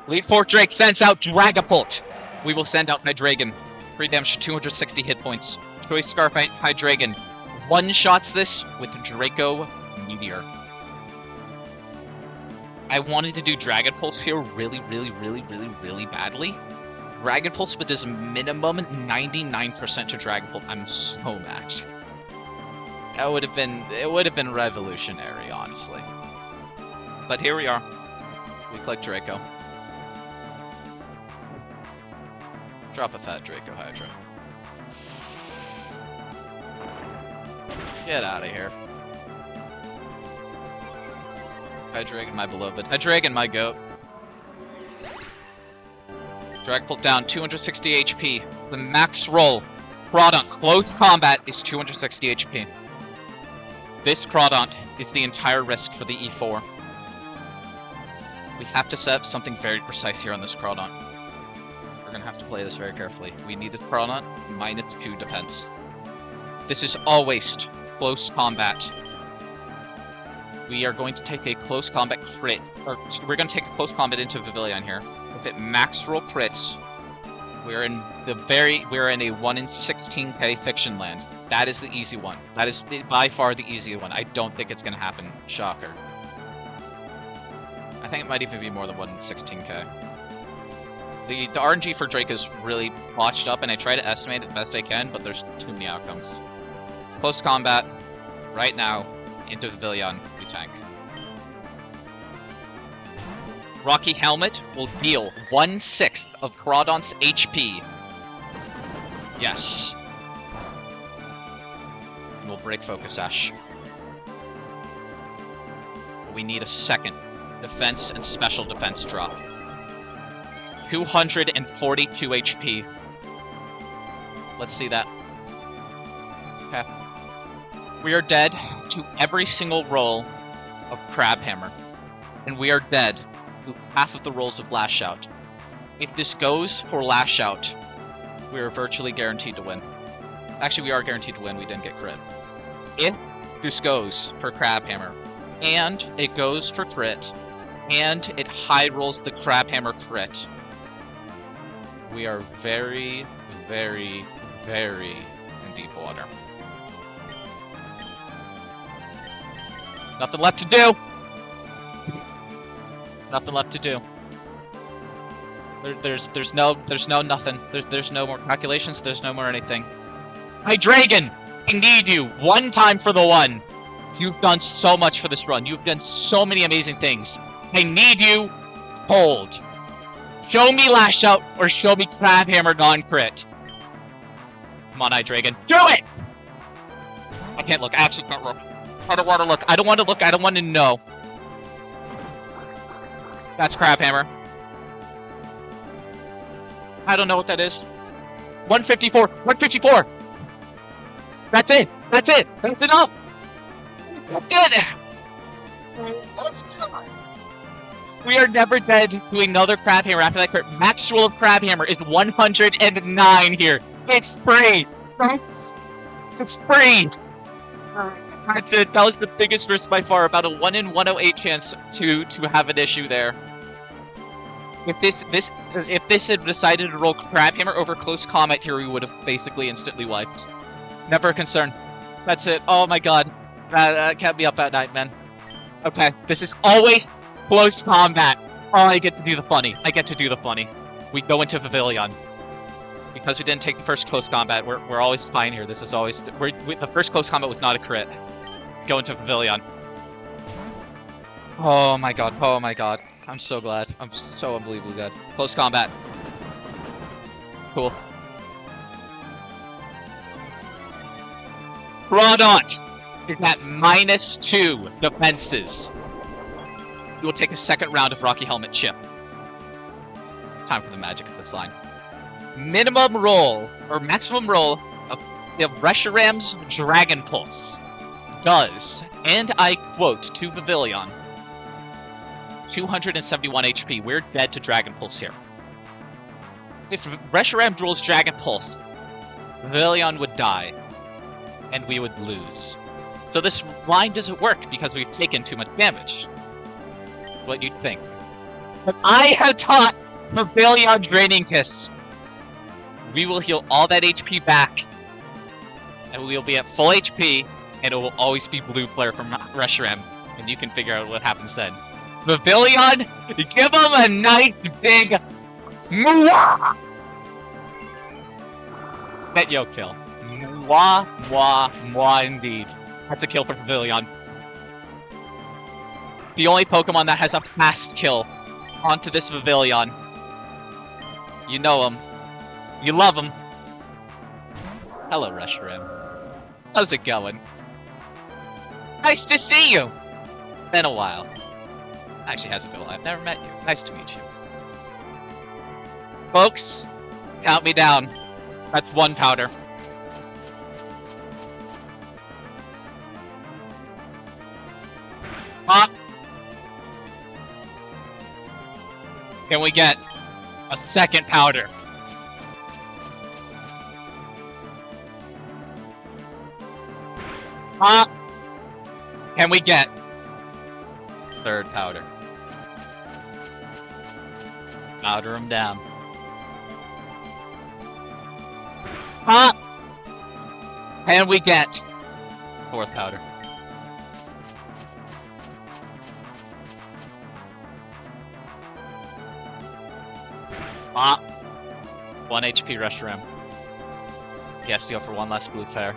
Elite Four Drake sends out Dragapult. We will send out Hydreigon. Free damage to 260 hit points. Choice Scarf Hydreigon. One-shots this with Draco Meteor. I wanted to do Dragon Pulse here really badly. Dragon Pulse with this minimum 99% to Dragon Pulse. I'm so mad. That would have been... It would have been revolutionary, honestly. But here we are. We click Draco. Drop a fat Draco Hydra. Get out of here. Hydreigon, my beloved. Hydreigon, my goat. Dragapult down, 260 HP. The max roll. Crawdaunt, close combat is 260 HP. This Crawdaunt is the entire risk for the E4. We have to set up something very precise here on this Crawdaunt. We're gonna have to play this very carefully. We need this Crawdaunt -2 defense. This is always close combat. We are going to take a close combat crit, or we're going to take a close combat into Pavilion here. If it max roll crits, we're in a 1 in 16k fiction land. That is the easy one. That is by far the easy one. I don't think it's going to happen. Shocker. I think it might even be more than 1 in 16k. The RNG for Drake is really botched up, and I try to estimate it the best I can, but there's too many outcomes. Close combat. Right now. Into the Pavilion. We tank. Rocky Helmet will deal 1/6 of Crawdont's HP. Yes. And we'll break focus, Ash. We need a second defense and special defense drop. 242 HP. Let's see that. Okay. We are dead to every single roll of Crab Hammer. And we are dead to half of the rolls of Lash Out. If this goes for Lash Out, we are virtually guaranteed to win. Actually, we are guaranteed to win. We didn't get crit. If this goes for Crab Hammer, and it goes for crit, and it high rolls the Crab Hammer crit, we are very, very, very in deep water. Nothing left to do. Nothing left to do. There's no nothing. There's no more calculations. There's no more anything. Hi, Dragon! I need you one time for the one. You've done so much for this run. You've done so many amazing things. I need you. Hold. Show me Lash Out or show me Crab Hammer non-crit. Come on, Dragon. Do it! I can't look. I actually can't look. I don't want to look. I don't want to look. I don't want to know. That's Crab Hammer. I don't know what that is. 154. 154. That's it. That's it. That's enough. Good. We are never dead to another Crab Hammer after that crit. Max roll of Crab Hammer is 109 here. It's free. It's free. That's it. That was the biggest risk by far. About a 1 in 108 chance to have an issue there. If this had decided to roll Crab Hammer over Close Combat here, we would have basically instantly wiped. Never a concern. That's it. Oh my god. That kept me up at night, man. Okay, this is always Close Combat. Oh, I get to do the funny. I get to do the funny. We go into Pavilion. Because we didn't take the first Close Combat, we're always fine here. This is always... the first Close Combat was not a crit. Go into Pavilion. Oh my god. Oh my god. I'm so glad. I'm so unbelievably glad. Close Combat. Cool. Crawdont is at -2 defenses. We will take a second round of Rocky Helmet chip. Time for the magic of this line. Minimum roll, or maximum roll, of Reshiram's Dragon Pulse does, and I quote to Pavilion, 271 HP. We're dead to Dragon Pulse here. If Reshiram rolls Dragon Pulse, Pavilion would die, and we would lose. So this line doesn't work because we've taken too much damage. What you'd think. But I have taught Pavilion Draining Kiss. We will heal all that HP back, and we will be at full HP, and it will always be blue flare from Reshiram, and you can figure out what happens then. Pavilion, give him a nice big mwah! That yo kill. Mwah, mwah, mwah indeed. That's a kill for Pavilion. The only Pokemon that has a fast kill onto this Pavilion. You know him. You love him. Hello, Reshiram. How's it going? Nice to see you! Been a while. Actually, hasn't been a while. I've never met you. Nice to meet you. Folks, count me down. That's 1 powder. Pop! Can we get a second powder? Pop! Can we get third powder? Powder him down. Pop! Can we get fourth powder? Pop! 1 HP Reshiram. He has to go for 1 less blue flare.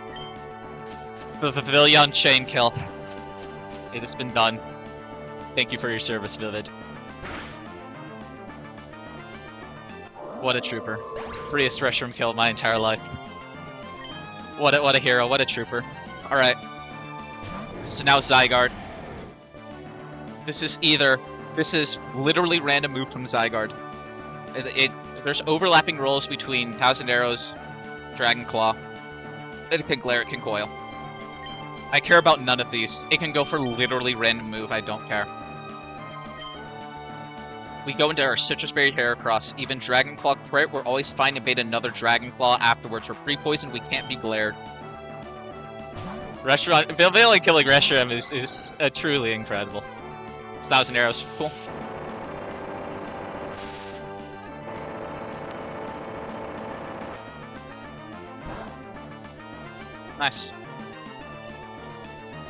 The Pavilion chain kill. It has been done. Thank you for your service, Vivid. What a trooper. Freest restroom kill of my entire life. What a hero, what a trooper. Alright. This is now Zygarde. This is literally random move from Zygarde. There's overlapping roles between Thousand Arrows, Dragon Claw. It can glare, it can coil. I care about none of these. It can go for literally random move, I don't care. We go into our Citrus Berry Heracross, even Dragon Claw crit, we're always fine to bait another Dragon Claw afterwards. We're pre-poisoned, we can't be glared. Restaurant, Veiling killing Reshiram is truly incredible. It's 1,000 arrows, cool. Nice.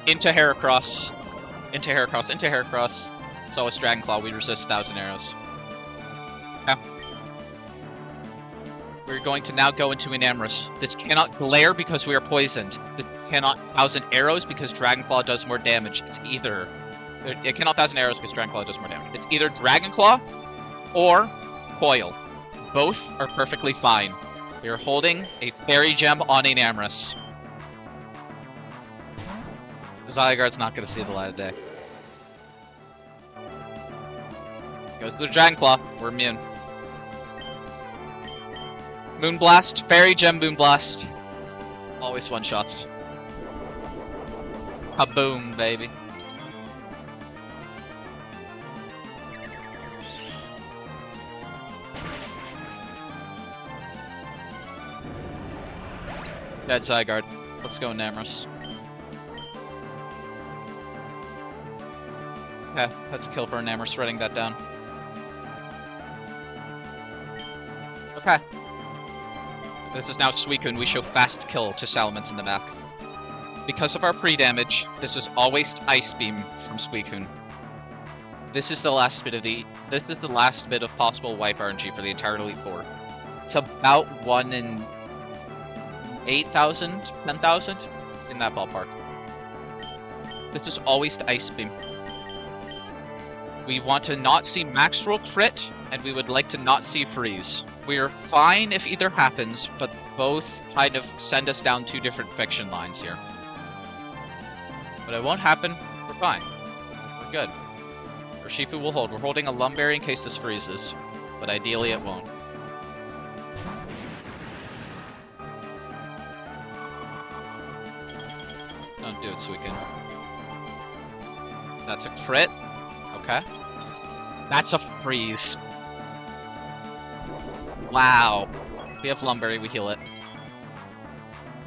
Into Heracross. Into Heracross, into Heracross. It's always Dragon Claw, we resist 1,000 arrows. Okay. We're going to now go into Enamorous. This cannot glare because we are poisoned. This cannot 1,000 arrows because Dragon Claw does more damage. It's either... It cannot 1,000 arrows because Dragon Claw does more damage. It's either Dragon Claw or Coil. Both are perfectly fine. We are holding a Fairy Gem on Enamorous. Zygarde's not going to see the light of day. Goes to the Dragon Claw. We're immune. Moonblast. Fairy Gem Moonblast. Always one-shots. Kaboom, baby. Dead Zygarde. Let's go Enamorous. Okay, that's a kill for Enamorous, writing that down. Okay. This is now Suicune. We show fast kill to Salamence in the back. Because of our pre-damage, this is always Ice Beam from Suicune. This is the last bit of possible wipe RNG for the entire Elite Four. It's about 1 in 8,000, 10,000 in that ballpark. This is always Ice Beam. We want to not see max roll crit, and we would like to not see freeze. We are fine if either happens, but both kind of send us down two different fiction lines here. But it won't happen, we're fine. We're good. Urshifu will hold. We're holding a Lumberry in case this freezes, but ideally it won't. Don't do it, Suicune. That's a crit. Okay. That's a freeze. Wow. We have Lumberry, we heal it.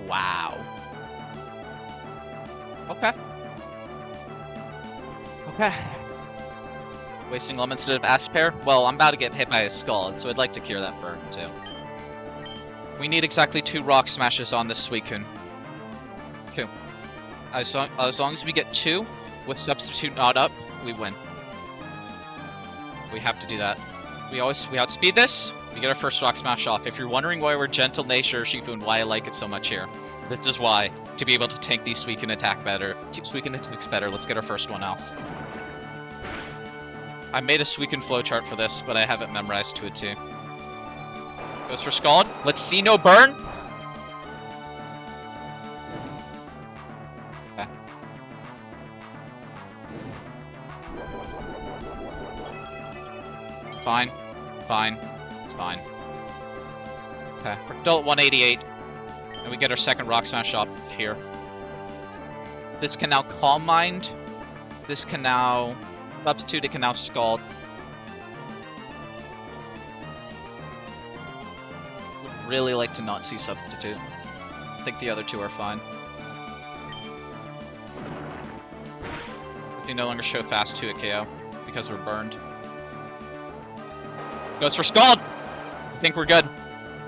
Wow. Okay. Okay. Wasting Lemon instead of Aspear? Well, I'm about to get hit by a Scald, so I'd like to cure that burn, too. We need exactly 2 Rock Smashes on this Suicune. 2. As long as we get 2, with Substitute not up, we win. We have to do that. We outspeed this, we get our first Rock Smash off. If you're wondering why we're Gentle Nature Urshifu and why I like it so much here, this is why. To be able to tank these Suicune attacks better, let's get our first one off. I made a Suicune flowchart for this, but I haven't memorized to it too. Goes for Scald. Let's see no burn! Okay. Fine. Fine. It's fine. Okay, we're still at 188. And we get our second Rock Smash up here. This can now Calm Mind. This can now Substitute. It can now Scald. Would really like to not see Substitute. I think the other two are fine. We no longer show fast 2 at KO because we're burned. Goes for Scald! I think we're good.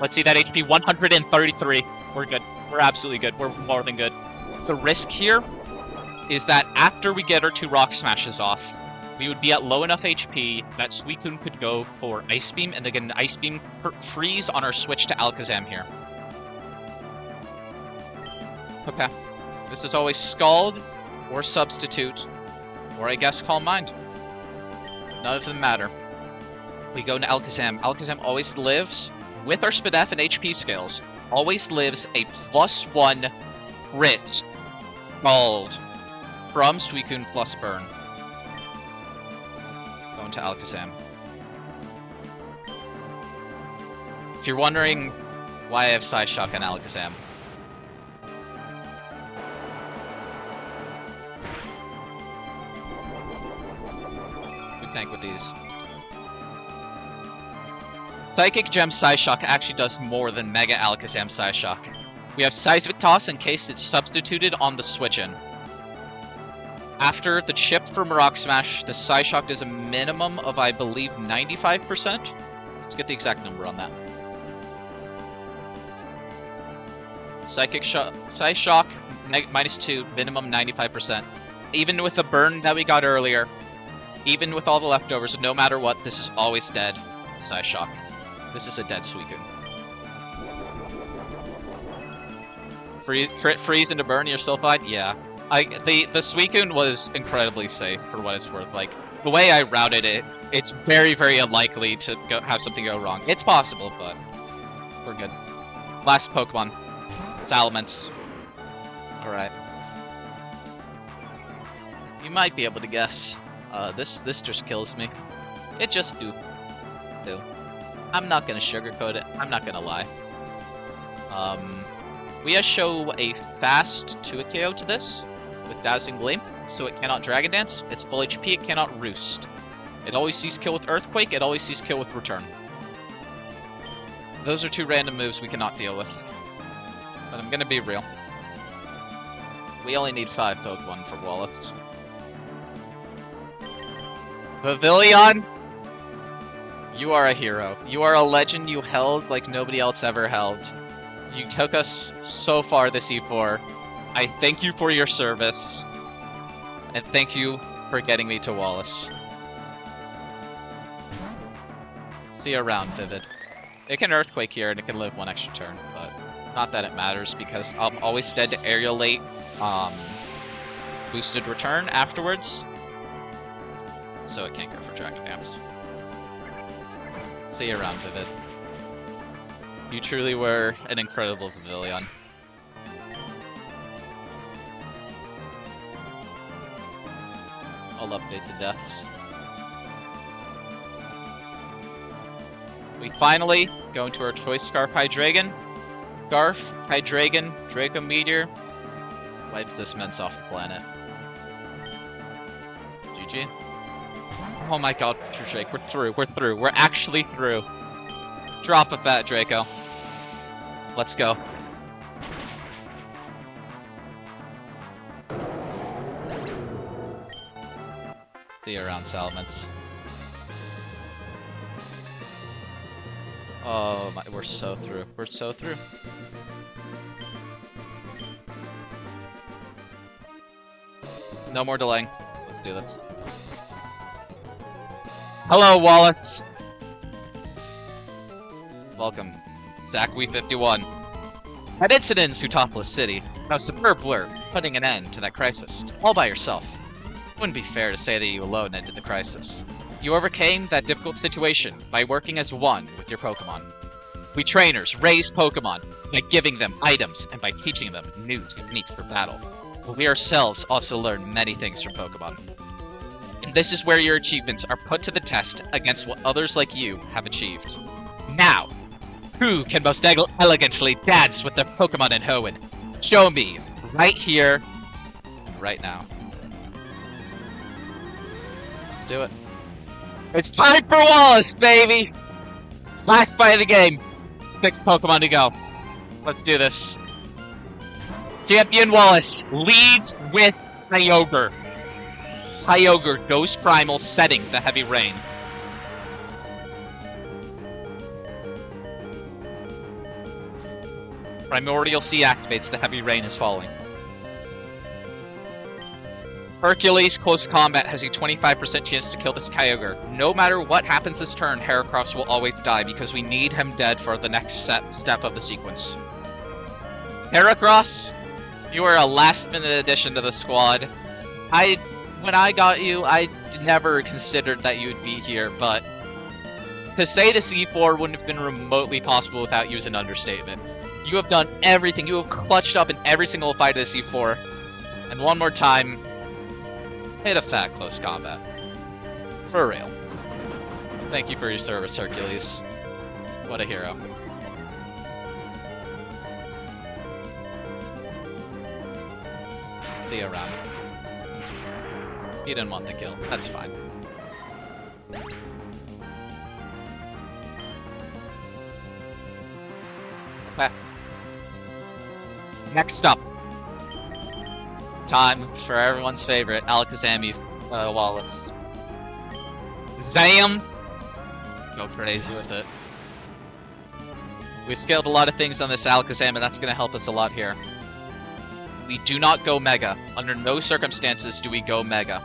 Let's see that HP 133. We're good. We're absolutely good. We're more than good. The risk here is that after we get our 2 Rock Smashes off, we would be at low enough HP that Suicune could go for Ice Beam and then get an Ice Beam freeze on our switch to Alakazam here. Okay. This is always Scald, or Substitute, or I guess Calm Mind. None of them matter. We go to Alakazam. Alakazam always lives, with our SpDef and HP skills, always lives a +1 crit Scald from Suicune plus Burn. Going to Alakazam. If you're wondering why I have Psyshock on Alakazam, we tank with these. Psychic Gem Psyshock actually does more than Mega Alakazam Psyshock. We have Seismic Toss in case it's substituted on the switch-in. After the chip from Rock Smash, the Psyshock does a minimum of, I believe, 95%. Let's get the exact number on that. Psyshock, -2, minimum 95%. Even with the burn that we got earlier, even with all the leftovers, no matter what, this is always dead. Psyshock. This is a dead Suicune. Crit freeze into burn, you're still fine? Yeah. The Suicune was incredibly safe for what it's worth. Like, the way I routed it, it's very, very unlikely to have something go wrong. It's possible, but we're good. Last Pokemon. Salamence. Alright. You might be able to guess. This just kills me. It just do. I'm not gonna sugarcoat it. I'm not gonna lie. We show a fast 2-KO to this with Dazzling Gleam, so it cannot Dragon Dance. It's full HP, it cannot Roost. It always sees kill with Earthquake, it always sees kill with Return. Those are two random moves we cannot deal with. But I'm gonna be real. We only need 5 Pokemon for Wallace. Pavilion! You are a hero. You are a legend you held like nobody else ever held. You took us so far this E4. I thank you for your service. And thank you for getting me to Wallace. See you around, Vivid. It can Earthquake here and it can live 1 extra turn, but not that it matters because I'm always dead to Aerial late, boosted return afterwards. So it can't go for Dragon Dance. See you around, Vivid. You truly were an incredible Pavilion. I'll update the deaths. We finally go into our Choice Scarf Hydreigon. Scarf, Hydreigon, Draco Meteor. Wipes this Mence off the planet. GG. Oh my god, Drake, we're through, we're through, we're actually through. Drop a fat Draco. Let's go. See you around, Salamence. Oh my, we're so through, we're so through. No more delaying. Let's do this. Hello, Wallace. Welcome, Zach-We51. At Incidents Utopolis City, how superb work putting an end to that crisis, all by yourself. It wouldn't be fair to say that you alone ended the crisis. You overcame that difficult situation by working as one with your Pokemon. We trainers raise Pokemon by giving them items and by teaching them new techniques for battle. But we ourselves also learn many things from Pokemon. And this is where your achievements are put to the test against what others like you have achieved. Now, who can most elegantly dance with their Pokemon in Hoenn? Show me, right here, and right now. Let's do it. It's time for Wallace, baby! Last fight of the game. 6 Pokemon to go. Let's do this. Champion Wallace leads with Kyogre. Kyogre goes primal, setting the Heavy Rain. Primordial Sea activates, the Heavy Rain is falling. Hercules Close Combat has a 25% chance to kill this Kyogre. No matter what happens this turn, Heracross will always die because we need him dead for the next step of the sequence. Heracross You were a last-minute addition to the squad. When I got you, I never considered that you'd be here, but to say the C4 wouldn't have been remotely possible without you is an understatement. You have done everything. You have clutched up in every single fight of the C4. And one more time, hit a fat close combat. For real. Thank you for your service, Hercules. What a hero. See you around. He didn't want the kill. That's fine. Okay. Next up. Time for everyone's favorite, Alakazam Wallace. Zam! Go crazy with it. We've scaled a lot of things on this Alakazam, and that's going to help us a lot here. We do not go Mega. Under no circumstances do we go Mega.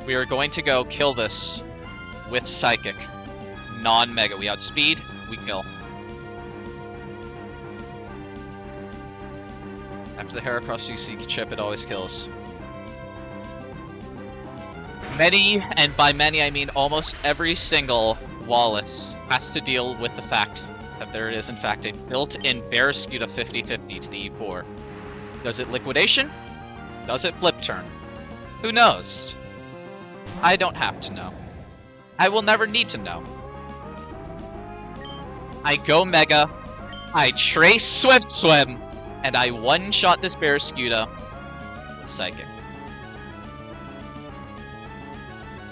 We are going to go kill this with Psychic. Non-Mega. We outspeed, we kill. After the Heracross UC chip, it always kills. Many, and by many I mean almost every single Wallace has to deal with the fact that there is in fact a built-in Barraskewda 50-50 to the E4. Does it Liquidation? Does it Flip Turn? Who knows? I don't have to know. I will never need to know. I go Mega, I Trace Swift Swim, and I one-shot this Barraskewda with Psychic.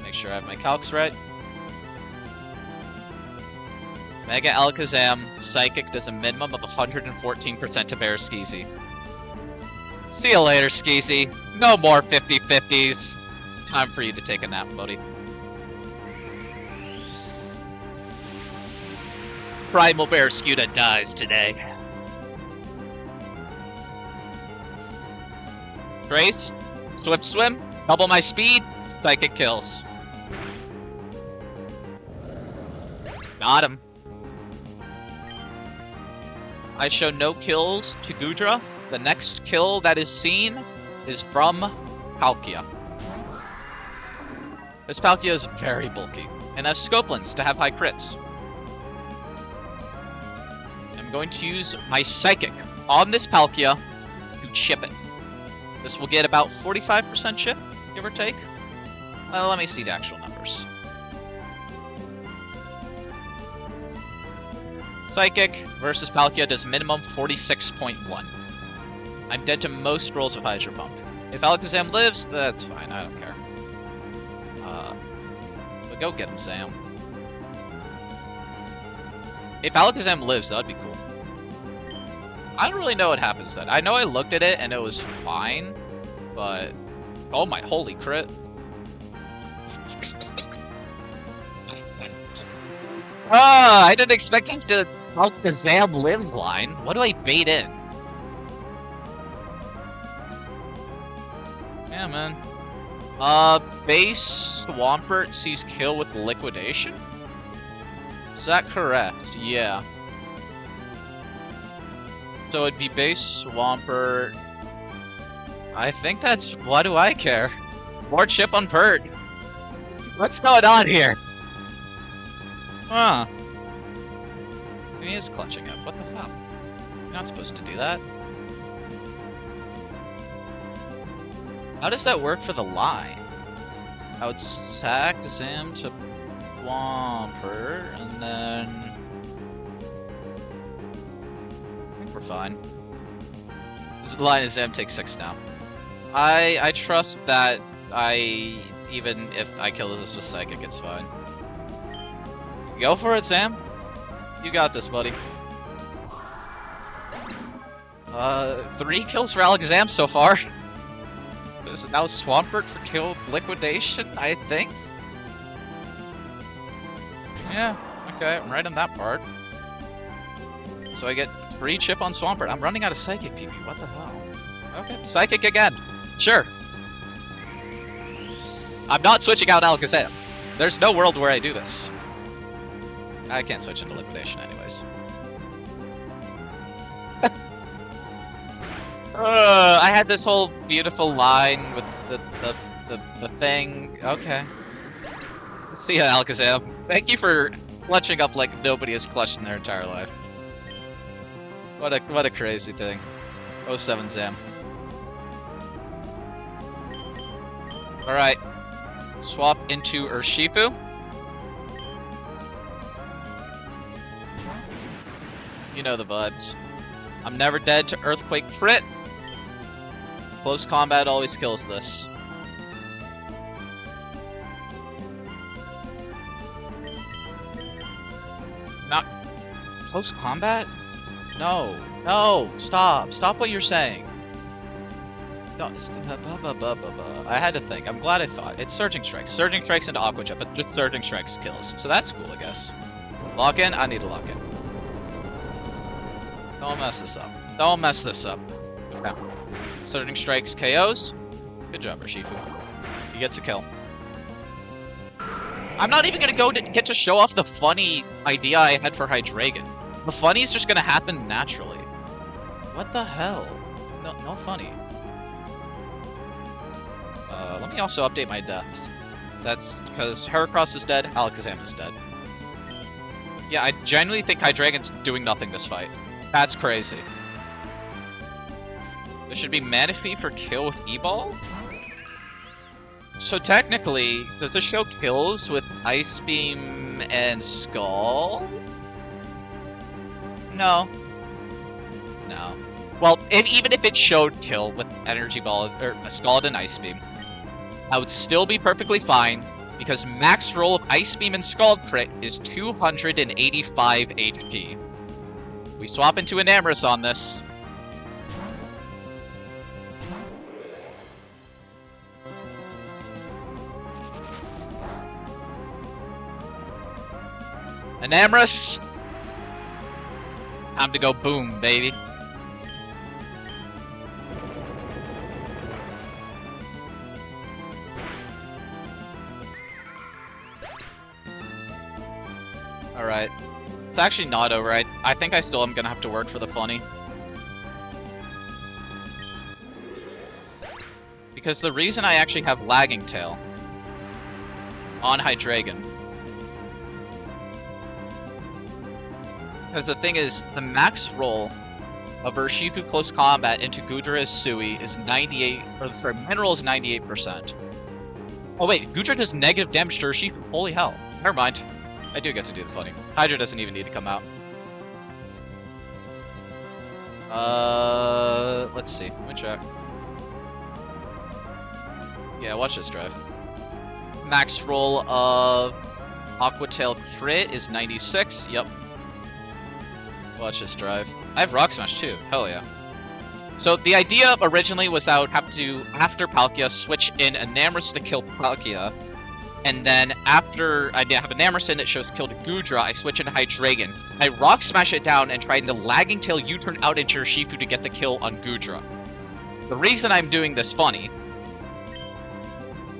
Make sure I have my calcs right. Mega Alakazam, Psychic does a minimum of 114% to Barraskewda. See you later, Skeezy. No more 50-50s. Time for you to take a nap, buddy. Primal Barraskewda dies today. Trace, Swift Swim, double my speed, Psychic kills. Got him. I show no kills to Goodra. The next kill that is seen is from Palkia. This Palkia is very bulky and has Scopelins to have high crits. I'm going to use my Psychic on this Palkia to chip it. This will get about 45% chip, give or take. Well, let me see the actual numbers. Psychic versus Palkia does minimum 46.1. I'm dead to most rolls of Hydro Pump. If Alakazam lives, that's fine, I don't care. But go get him, Sam. If Alakazam lives, that'd be cool. I don't really know what happens then. I know I looked at it and it was fine, but... Oh my holy crit. Ah, I didn't expect him to Alakazam lives line. What do I bait in? Yeah, man. Base Swampert sees kill with Liquidation? Is that correct? Yeah. So it'd be base Swampert. I think that's... Why do I care? More chip on Pert. What's going on here? Huh. He is clutching up. What the hell? You're not supposed to do that. How does that work for the line? I would sack Zam to Swampert, and then... I think we're fine. The line is Zam takes 6 now. I trust that even if I kill this with Psychic, it's fine. Go for it, Sam. You got this, buddy. 3 kills for Alakazam so far. Is it now Swampert for kill with Liquidation, I think? Yeah, okay, I'm right on that part. So I get free chip on Swampert. I'm running out of Psychic PP, what the hell? Okay, Psychic again. Sure. I'm not switching out Alakazam. There's no world where I do this. I can't switch into Liquidation anyways. I had this whole beautiful line with the thing. Okay. See ya, Alakazam. Thank you for clutching up like nobody has clutched in their entire life. What a crazy thing. 07 Zam. Alright. Swap into Urshifu. You know the vibes. I'm never dead to Earthquake crit. Close combat always kills this. Not close combat? No. No! Stop! Stop what you're saying. No, I had to think. I'm glad I thought. It's Surging Strikes. Surging Strikes into Aqua Jet, but just Surging Strikes kills. So that's cool, I guess. Lock in? I need to lock in. Don't mess this up. Don't mess this up. Okay. Surging Strikes KOs. Good job, Urshifu. He gets a kill. I'm not even gonna get to show off the funny idea I had for Hydreigon. The funny is just gonna happen naturally. What the hell? No funny. Let me also update my deaths. That's because Heracross is dead, Alakazam is dead. Yeah, I genuinely think Hydreigon's doing nothing this fight. That's crazy. There should be Manaphy for kill with E-Ball? So technically, does this show kills with Ice Beam and Scald? No. No. Well, even if it showed kill with Energy Ball, or Scald and Ice Beam, I would still be perfectly fine, because max roll of Ice Beam and Scald crit is 285 HP. We swap into Enamorus on this. Enamorus! Time to go boom, baby. Alright. It's actually not over. I think I still am gonna have to work for the funny. Because the reason I actually have Lagging Tail on Hydreigon, because the thing is, the max roll of Urshifu Close Combat into Goodra Sui is 98, or sorry, Mineral is 98%. Oh wait, Goodra does negative damage to Urshifu. Holy hell. Never mind. I do get to do the funny. Hydra doesn't even need to come out. Let's see. Let me check. Yeah, watch this drive. Max roll of Aqua Tail crit is 96. Yep. Watch this drive. I have Rock Smash too. Hell yeah. So the idea originally was that I would have to, after Palkia, switch in Enamorus to kill Palkia. And then after I have Enamorus in, it shows kill to Goodra, I switch into Hydreigon. I Rock Smash it down and try to Lagging Tail U-turn out into Urshifu to get the kill on Goodra. The reason I'm doing this funny,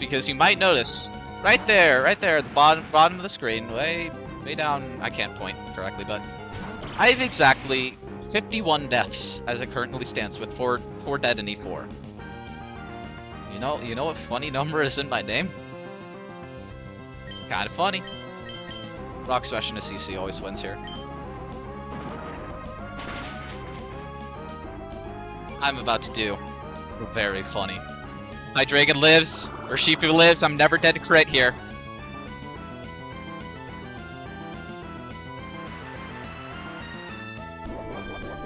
because you might notice, right there at the bottom of the screen, way down, I can't point correctly, but I have exactly 51 deaths as it currently stands with 4 dead in E4. You know what funny number is in my name? Kinda funny. Rock Smash into CC always wins here. I'm about to do very funny. Hydreigon lives, Urshifu lives, I'm never dead to crit here.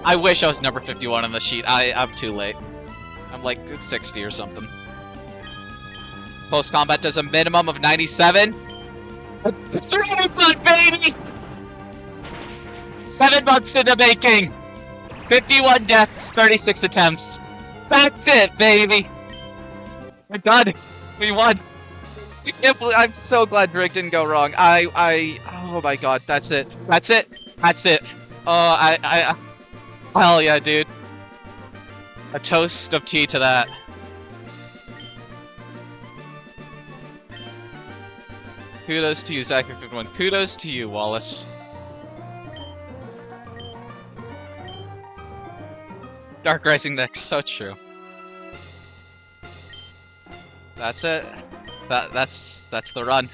I wish I was number 51 on the sheet. I'm too late. I'm like 60 or something. Post combat does a minimum of 97. 3 months, baby! 7 months in the making! 51 deaths, 36 attempts. That's it, baby! We're done! We won! I'm so glad Drake didn't go wrong. Oh my god, that's it. That's it! That's it! Oh, hell yeah, dude. A toast of tea to that. Kudos to you, Zach51. Kudos to you, Wallace. Dark Rising next, so true. That's it. That's the run.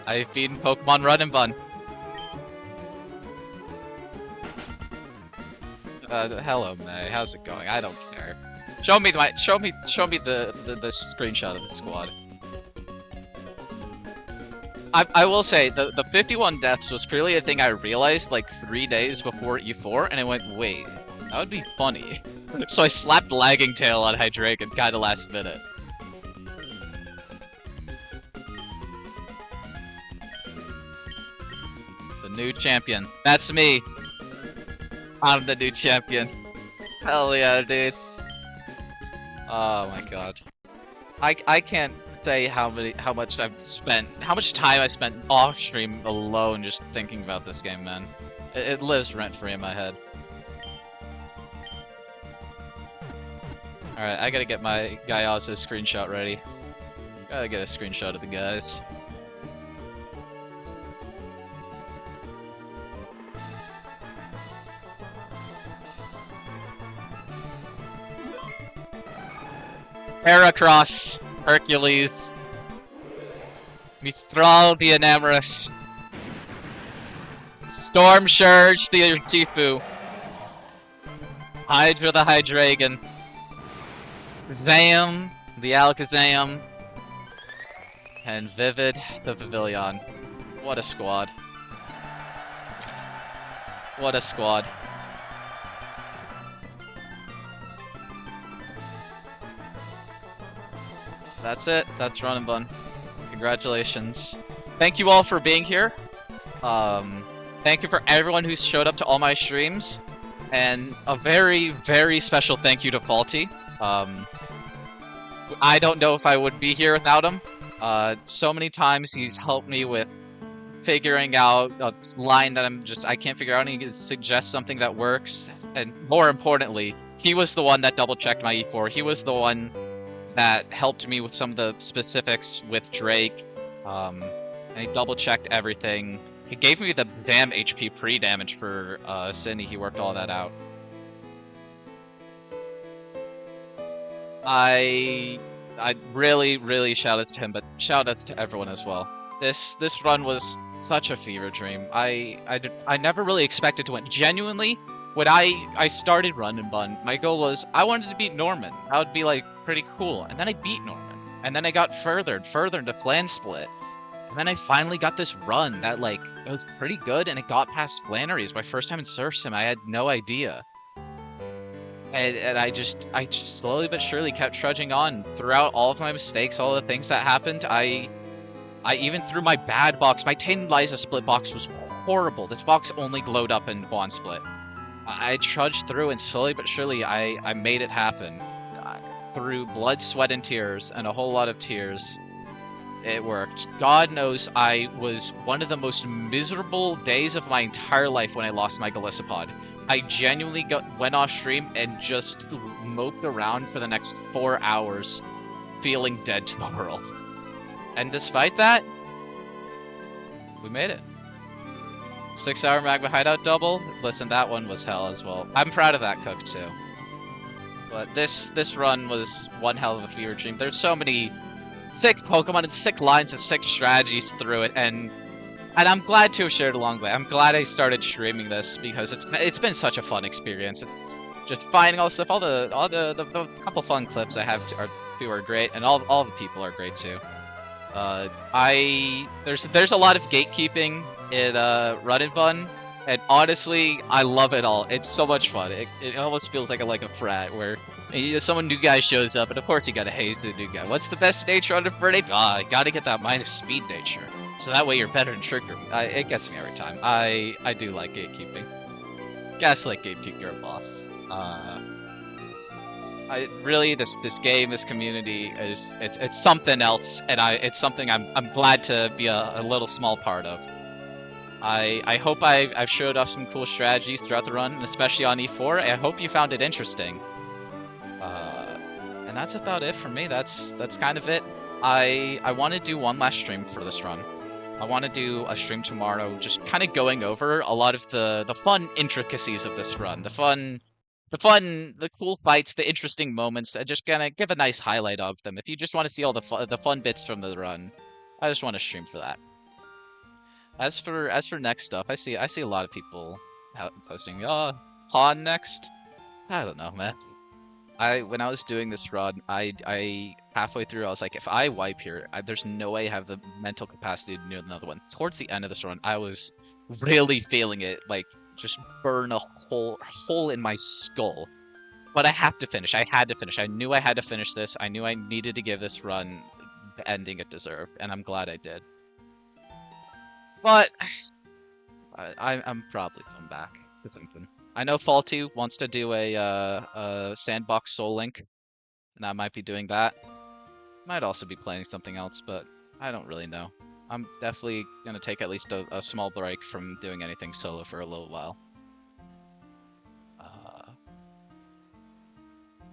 I've beaten Pokemon Run Bun. Hello May, how's it going? I don't care. Show me the screenshot of the squad. I will say the 51 deaths was purely a thing I realized like 3 days before E4, and I went, wait, that would be funny. So I slapped Lagging Tail on Hydreigon kinda last minute. The new champion. That's me. I'm the new champion. Hell yeah, dude. Oh my god. I can't say how much time I spent off stream alone just thinking about this game, man. It lives rent free in my head. Alright, I gotta get my Gaiazo screenshot ready. Gotta get a screenshot of the guys. Heracross, Hercules, Mistral the Enamorous, Storm Surge the Urshifu, Hydra the Hydreigon, Zam the Alakazam, and Vivid the Pavilion. What a squad. What a squad. That's it. That's Run Bun. Congratulations. Thank you all for being here. Thank you for everyone who's showed up to all my streams. And a very, very special thank you to Faulty. I don't know if I would be here without him. So many times he's helped me with figuring out a line that I can't figure out, and he suggests something that works. And more importantly, he was the one that double-checked my E4. He was the one that helped me with some of the specifics with Drake, and he double-checked everything. He gave me the damn HP pre-damage for Sidney. He worked all that out. I really shout-outs to him, but shout-outs to everyone as well. This run was such a fever dream. I never really expected to win. Genuinely, when I started Run Bun, my goal was I wanted to beat Norman. That would be like pretty cool. And then I beat Norman. And then I got further into Flan Split. And then I finally got this run that like it was pretty good, and it got past Flannery. It was my first time in Surf Sim. I had no idea. And I just slowly but surely kept trudging on throughout all of my mistakes, all the things that happened. I even through my bad box, my Tainted Liza split box was horrible. This box only glowed up in Bond Split. I trudged through, and slowly but surely I made it happen. Through blood, sweat, and tears, and a whole lot of tears, it worked. God knows I was one of the most miserable days of my entire life when I lost my Golisopod. I genuinely went off stream and just moped around for the next 4 hours, feeling dead to the world. And despite that, we made it. 6-hour Magma Hideout double. Listen, that one was hell as well. I'm proud of that cook too. But this run was one hell of a fever dream. There's so many sick Pokemon and sick lines and sick strategies through it, and I'm glad to have shared along the way. I'm glad I started streaming this because it's been such a fun experience. It's just finding all the stuff, all the couple fun clips I have are great, and all the people are great too. There's a lot of gatekeeping in Run Bun, and honestly, I love it all. It's so much fun. It almost feels like a frat where someone new guy shows up, and of course you gotta haze the new guy. What's the best nature on a Friday? I gotta get that minus speed nature, so that way you're better than Trigger. It gets me every time. I do like gatekeeping. Gaslight gatekeep your boss. Really this game, this community it's something else, and it's something I'm glad to be a little small part of. I hope I've showed off some cool strategies throughout the run, and especially on E4. I hope you found it interesting. And that's about it for me. That's kind of it. I want to do one last stream for this run. I want to do a stream tomorrow, just kind of going over a lot of the fun intricacies of this run, the fun the cool fights, the interesting moments. I'm just gonna give a nice highlight of them. If you just want to see all the fun bits from the run, I just want to stream for that. As for next stuff, I see a lot of people posting, pawn next. I don't know, man. When I was doing this run, I halfway through I was like, if I wipe here, there's no way I have the mental capacity to do another one. Towards the end of this run, I was really feeling it, like just burn a hole in my skull. But I have to finish. I had to finish. I knew I had to finish this. I knew I needed to give this run the ending it deserved, and I'm glad I did. But I'm probably coming back to something. I know Faulty wants to do a sandbox Soul Link, and I might be doing that. Might also be playing something else, but I don't really know. I'm definitely gonna take at least a small break from doing anything solo for a little while.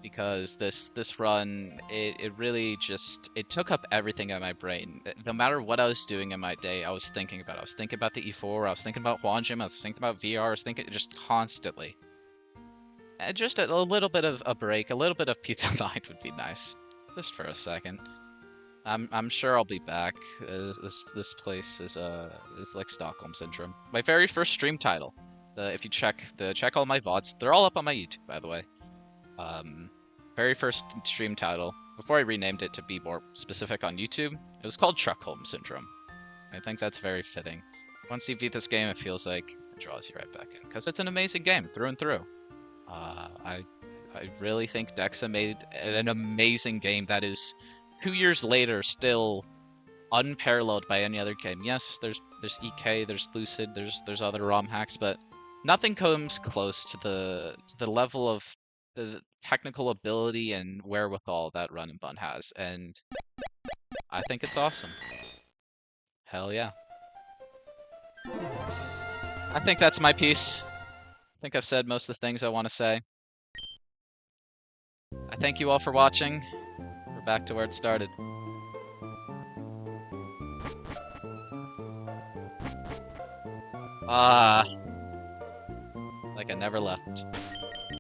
Because this run, it really just, it took up everything in my brain. No matter what I was doing in my day, I was thinking about it. I was thinking about the E4, I was thinking about Huanjin, I was thinking about VR, I was thinking just constantly. And just a little bit of a break, a little bit of peace of mind would be nice. Just for a second. I'm sure I'll be back. This place is like Stockholm syndrome. My very first stream title. If you check all my VODs, they're all up on my YouTube, by the way. Very first stream title, before I renamed it to be more specific on YouTube, it was called Truckholm Syndrome. I think that's very fitting. Once you beat this game, it feels like it draws you right back in, because it's an amazing game through and through. I really think Dexa made an amazing game that is 2 years later still unparalleled by any other game. Yes, there's EK, there's Lucid, there's other ROM hacks, but nothing comes close to the level of the technical ability and wherewithal that Run Bun has, and I think it's awesome. Hell yeah. I think that's my piece. I think I've said most of the things I want to say. I thank you all for watching. We're back to where it started. Like I never left.